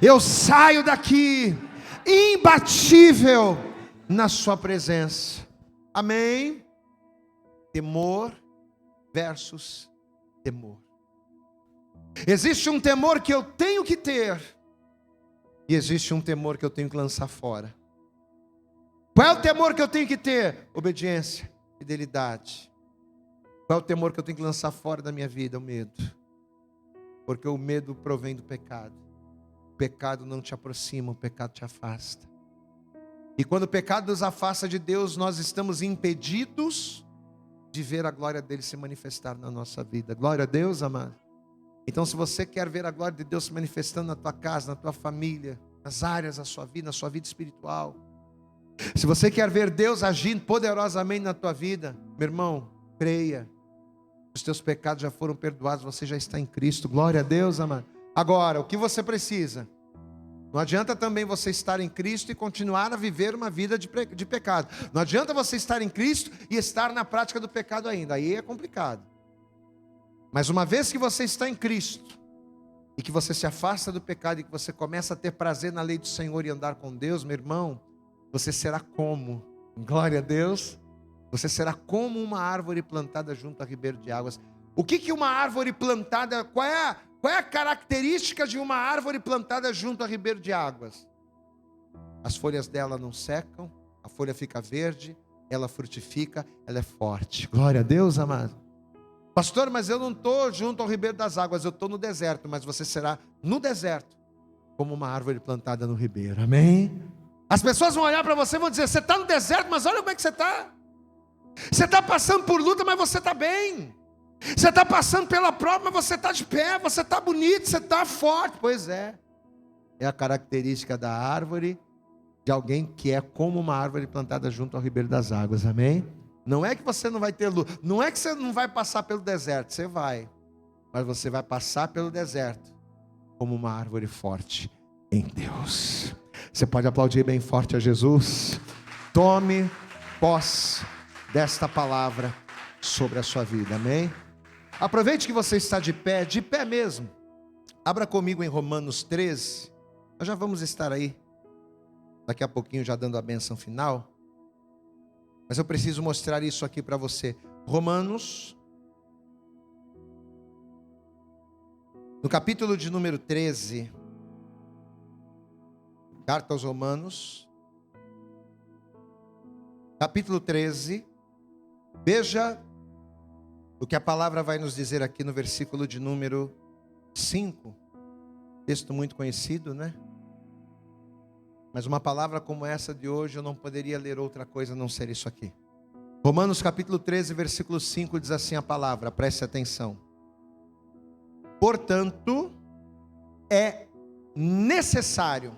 eu saio daqui imbatível na sua presença. Amém. Temor versus temor. Existe um temor que eu tenho que ter, e existe um temor que eu tenho que lançar fora. Qual é o temor que eu tenho que ter? Obediência, fidelidade. Qual é o temor que eu tenho que lançar fora da minha vida? O medo. Porque o medo provém do pecado. O pecado não te aproxima, o pecado te afasta. E quando o pecado nos afasta de Deus, nós estamos impedidos de ver a glória dele se manifestar na nossa vida. Glória a Deus, amado. Então, se você quer ver a glória de Deus se manifestando na tua casa, na tua família, nas áreas da sua vida, na sua vida espiritual, se você quer ver Deus agindo poderosamente na tua vida, meu irmão, creia. Os teus pecados já foram perdoados, você já está em Cristo. Glória a Deus, amado. Agora, o que você precisa? Não adianta também você estar em Cristo e continuar a viver uma vida de pecado. Não adianta você estar em Cristo e estar na prática do pecado ainda. Aí é complicado. Mas uma vez que você está em Cristo e que você se afasta do pecado e que você começa a ter prazer na lei do Senhor e andar com Deus, meu irmão, você será como? Glória a Deus. Você será como uma árvore plantada junto a ribeiro de águas. O que uma árvore plantada, qual é a característica de uma árvore plantada junto a ribeiro de águas? As folhas dela não secam, a folha fica verde, ela frutifica, ela é forte. Glória a Deus, amado. Pastor, mas eu não estou junto ao ribeiro das águas, eu estou no deserto. Mas você será no deserto como uma árvore plantada no ribeiro, amém? As pessoas vão olhar para você e vão dizer, você está no deserto, mas olha como é que você está. Você está passando por luta, mas você está bem. Você está passando pela prova, mas você está de pé, você está bonito, você está forte. Pois é a característica da árvore, de alguém que é como uma árvore plantada junto ao ribeiro das águas, amém? Não é que você não vai ter luta, não é que você não vai passar pelo deserto, você vai. Mas você vai passar pelo deserto como uma árvore forte em Deus. Você pode aplaudir bem forte a Jesus? Tome posse desta palavra sobre a sua vida, amém? Aproveite que você está de pé mesmo. Abra comigo em Romanos 13. Nós já vamos estar aí, daqui a pouquinho já dando a bênção final. Mas eu preciso mostrar isso aqui para você. Romanos, no capítulo de número 13, carta aos Romanos, capítulo 13, veja o que a palavra vai nos dizer aqui no versículo de número 5, texto muito conhecido, né? Mas uma palavra como essa de hoje, eu não poderia ler outra coisa a não ser isso aqui. Romanos capítulo 13, versículo 5, diz assim a palavra, preste atenção. Portanto, é necessário,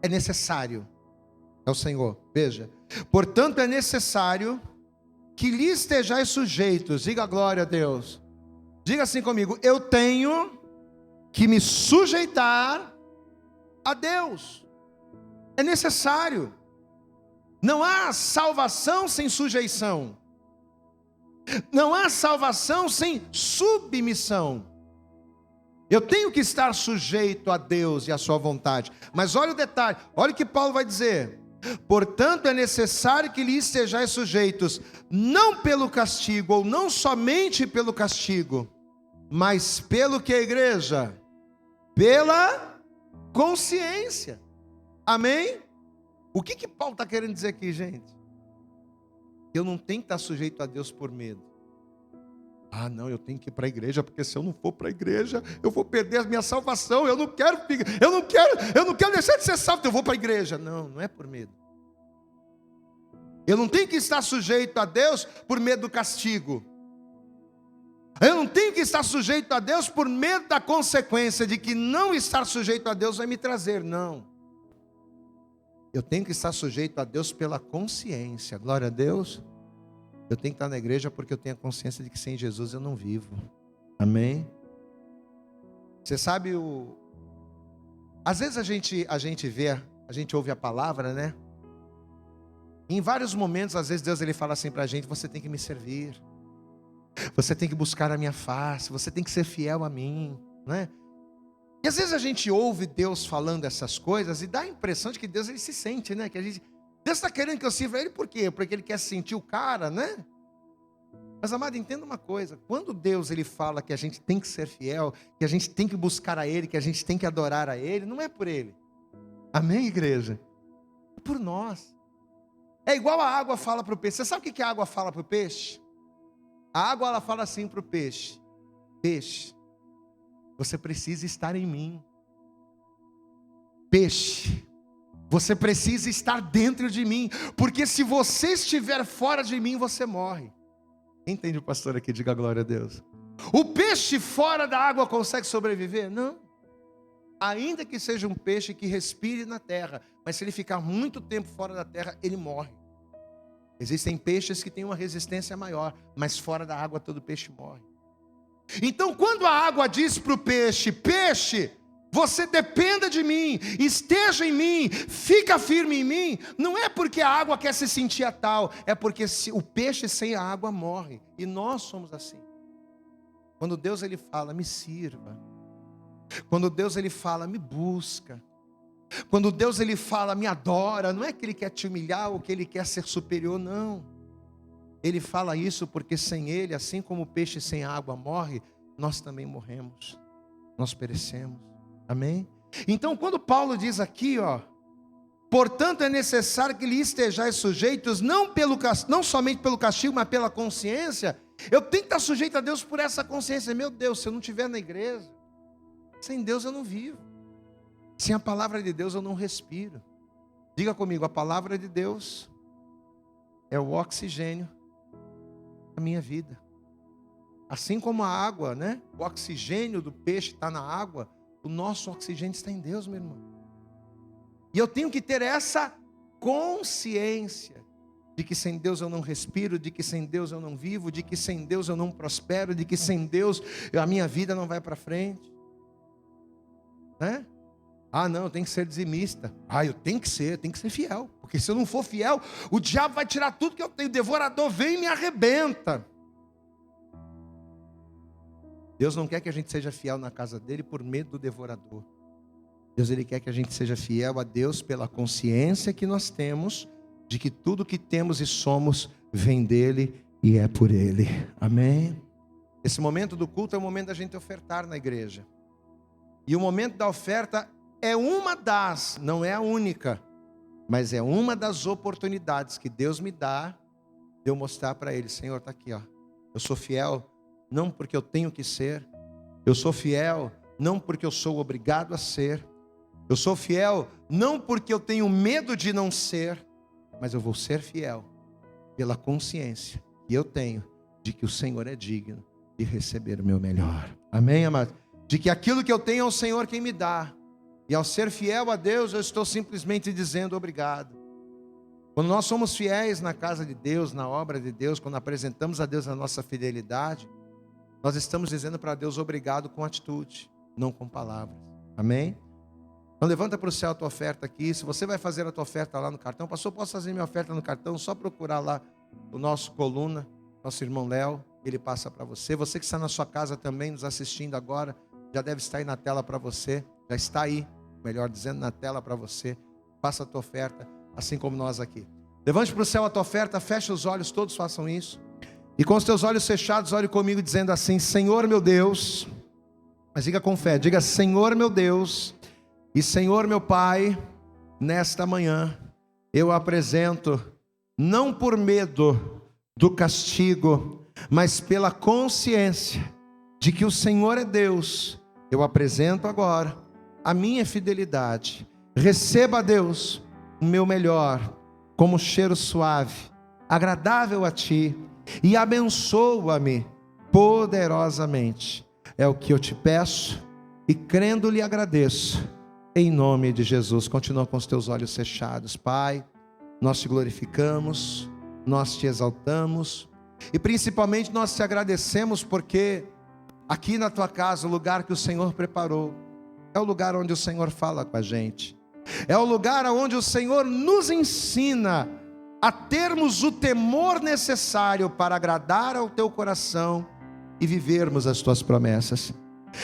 é o Senhor, veja. Portanto, é necessário que lhe estejais sujeitos, diga glória a Deus. Diga assim comigo, eu tenho que me sujeitar a Deus. É necessário. Não há salvação sem sujeição. Não há salvação sem submissão. Eu tenho que estar sujeito a Deus e a sua vontade. Mas olha o detalhe, olha o que Paulo vai dizer. Portanto, é necessário que lhe estejais sujeitos, não pelo castigo, ou não somente pelo castigo, mas pelo que a igreja? Pela consciência. Amém? O que Paulo está querendo dizer aqui, gente? Eu não tenho que estar sujeito a Deus por medo. Ah, não, eu tenho que ir para a igreja, porque se eu não for para a igreja, eu vou perder a minha salvação. Eu não quero deixar de ser salvo, eu vou para a igreja. Não, não é por medo. Eu não tenho que estar sujeito a Deus por medo do castigo. Eu não tenho que estar sujeito a Deus por medo da consequência de que não estar sujeito a Deus vai me trazer, não. Eu tenho que estar sujeito a Deus pela consciência, glória a Deus. Eu tenho que estar na igreja porque eu tenho a consciência de que sem Jesus eu não vivo, amém? Você sabe, às vezes a gente ouve a palavra, né? Em vários momentos, às vezes Deus ele fala assim para a gente, você tem que me servir. Você tem que buscar a minha face, você tem que ser fiel a mim, né? E às vezes a gente ouve Deus falando essas coisas e dá a impressão de que Deus ele se sente, né? Que Deus está querendo que eu sirva Ele por quê? Porque Ele quer sentir o cara, né? Mas amado, entenda uma coisa, quando Deus ele fala que a gente tem que ser fiel, que a gente tem que buscar a Ele, que a gente tem que adorar a Ele, não é por Ele. Amém, igreja? É por nós. É igual a água fala para o peixe. Você sabe o que a água fala para o peixe? A água ela fala assim para o peixe: peixe, você precisa estar em mim. Peixe, você precisa estar dentro de mim, porque se você estiver fora de mim, você morre. Quem entende o pastor aqui? Diga glória a Deus. O peixe fora da água consegue sobreviver? Não. Ainda que seja um peixe que respire na terra, mas se ele ficar muito tempo fora da terra, ele morre. Existem peixes que têm uma resistência maior, mas fora da água todo peixe morre. Então quando a água diz para o peixe: peixe, você dependa de mim, esteja em mim, fica firme em mim, não é porque a água quer se sentir a tal, é porque o peixe sem a água morre, e nós somos assim. Quando Deus ele fala: me sirva. Quando Deus ele fala: me busca. Quando Deus ele fala: me adora, não é que ele quer te humilhar ou que ele quer ser superior, não. Ele fala isso porque sem ele, assim como o peixe sem água morre, nós também morremos, nós perecemos. Amém? Então quando Paulo diz aqui, portanto é necessário que lhe estejais sujeitos, não somente pelo castigo, mas pela consciência. Eu tenho que estar sujeito a Deus por essa consciência. Meu Deus, se eu não estiver na igreja, sem Deus eu não vivo. Sem a palavra de Deus eu não respiro. Diga comigo: a palavra de Deus é o oxigênio da minha vida. Assim como a água, né? O oxigênio do peixe está na água, o nosso oxigênio está em Deus, meu irmão. E eu tenho que ter essa consciência de que sem Deus eu não respiro, de que sem Deus eu não vivo, de que sem Deus eu não prospero, de que sem Deus a minha vida não vai para frente. Né? Ah, não, eu tenho que ser dizimista. Ah, eu tenho que ser fiel. Porque se eu não for fiel, o diabo vai tirar tudo que eu tenho. O devorador vem e me arrebenta. Deus não quer que a gente seja fiel na casa dele por medo do devorador. Deus ele quer que a gente seja fiel a Deus pela consciência que nós temos de que tudo que temos e somos vem dele e é por ele. Amém? Esse momento do culto é o momento da gente ofertar na igreja. E o momento da oferta é uma das, não é a única, mas é uma das oportunidades que Deus me dá de eu mostrar para Ele: Senhor, está aqui, eu sou fiel, não porque eu tenho que ser, eu sou fiel, não porque eu sou obrigado a ser, eu sou fiel, não porque eu tenho medo de não ser, mas eu vou ser fiel pela consciência que eu tenho de que o Senhor é digno de receber o meu melhor. Amém, amado? De que aquilo que eu tenho é o Senhor quem me dá. E ao ser fiel a Deus, eu estou simplesmente dizendo obrigado. Quando nós somos fiéis na casa de Deus, na obra de Deus, quando apresentamos a Deus a nossa fidelidade, nós estamos dizendo para Deus obrigado com atitude, não com palavras. Amém? Então levanta para o céu a tua oferta aqui. Se você vai fazer a tua oferta lá no cartão: pastor, posso fazer minha oferta no cartão? Só procurar lá o nosso coluna, nosso irmão Léo, ele passa para você. Você que está na sua casa também nos assistindo agora, já deve estar aí na tela para você. Já está aí, melhor dizendo, na tela para você. Faça a tua oferta, assim como nós aqui. Levante para o céu a tua oferta, feche os olhos, todos façam isso. E com os teus olhos fechados, ore comigo dizendo assim: Senhor meu Deus, mas diga com fé, diga: Senhor meu Deus e Senhor meu Pai, nesta manhã eu apresento, não por medo do castigo, mas pela consciência de que o Senhor é Deus, eu apresento agora a minha fidelidade. Receba, Deus, o meu melhor, como cheiro suave, agradável a Ti, e abençoa-me poderosamente. É o que eu te peço e crendo lhe agradeço, em nome de Jesus. Continua com os teus olhos fechados. Pai, nós te glorificamos, nós te exaltamos e principalmente nós te agradecemos porque aqui na tua casa, o lugar que o Senhor preparou, é o lugar onde o Senhor fala com a gente. É o lugar onde o Senhor nos ensina a termos o temor necessário para agradar ao teu coração e vivermos as tuas promessas.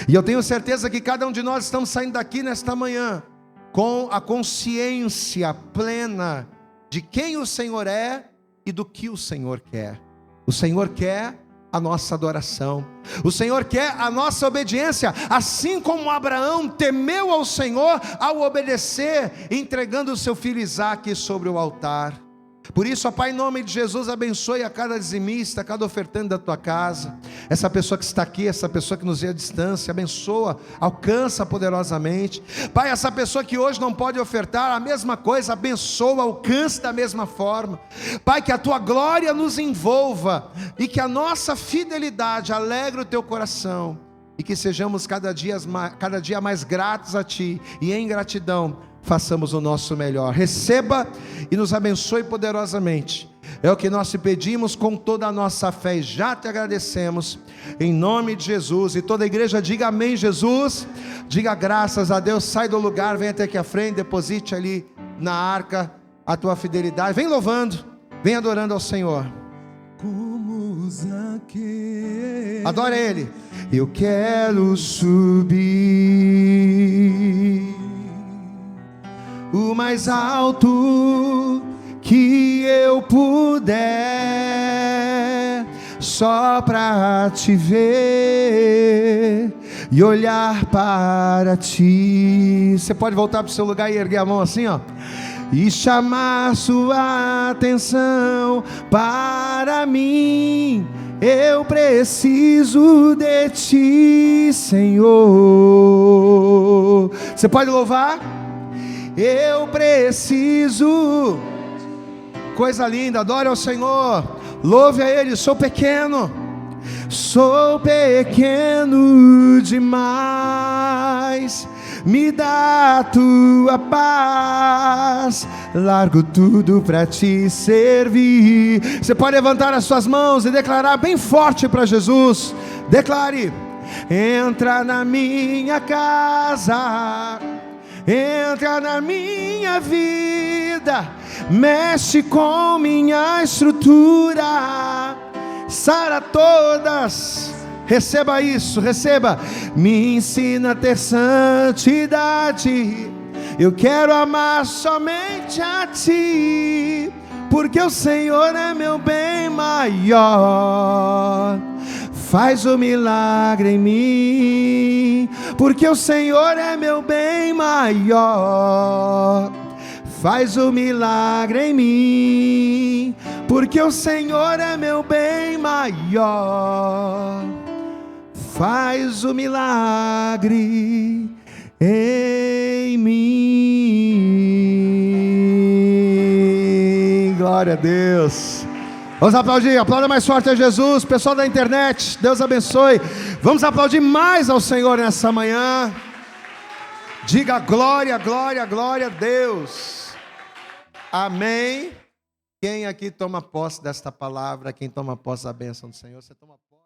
E eu tenho certeza que cada um de nós estamos saindo daqui nesta manhã com a consciência plena de quem o Senhor é e do que o Senhor quer. O Senhor quer a nossa adoração, o Senhor quer a nossa obediência, assim como Abraão temeu ao Senhor ao obedecer, entregando o seu filho Isaque sobre o altar. Por isso, ó Pai, em nome de Jesus, abençoe a cada dizimista, a cada ofertante da tua casa, essa pessoa que está aqui, essa pessoa que nos vê à distância, abençoa, alcança poderosamente. Pai, essa pessoa que hoje não pode ofertar, a mesma coisa, abençoa, alcança da mesma forma. Pai, que a tua glória nos envolva e que a nossa fidelidade alegre o teu coração e que sejamos cada dia mais gratos a ti e em gratidão façamos o nosso melhor. Receba e nos abençoe poderosamente. É o que nós te pedimos com toda a nossa fé e já te agradecemos, em nome de Jesus. E toda a igreja diga amém, Jesus. Diga graças a Deus. Sai do lugar, vem até aqui à frente, deposite ali na arca a tua fidelidade. Vem louvando, vem adorando ao Senhor. Como Zaqueu. Adora Ele. Eu quero subir o mais alto que eu puder, só pra te ver e olhar para ti. Você pode voltar para o seu lugar e erguer a mão assim, ó, e chamar sua atenção para mim. Eu preciso de ti, Senhor. Você pode louvar? Eu preciso. Coisa linda, adore ao Senhor, louve a Ele. Sou pequeno demais, me dá a tua paz, largo tudo para te servir. Você pode levantar as suas mãos e declarar bem forte para Jesus. Declare: entra na minha casa, entra na minha vida, mexe com minha estrutura, sara todas. Receba isso, receba. Me ensina a ter santidade, eu quero amar somente a ti, porque o Senhor é meu bem maior. Faz o milagre em mim, porque o Senhor é meu bem maior. Faz o milagre em mim, porque o Senhor é meu bem maior. Faz o milagre em mim. Glória a Deus. Vamos aplaudir, aplauda mais forte a Jesus. Pessoal da internet, Deus abençoe. Vamos aplaudir mais ao Senhor nessa manhã. Diga glória, glória, glória a Deus. Amém. Quem aqui toma posse desta palavra? Quem toma posse da bênção do Senhor? Você toma posse.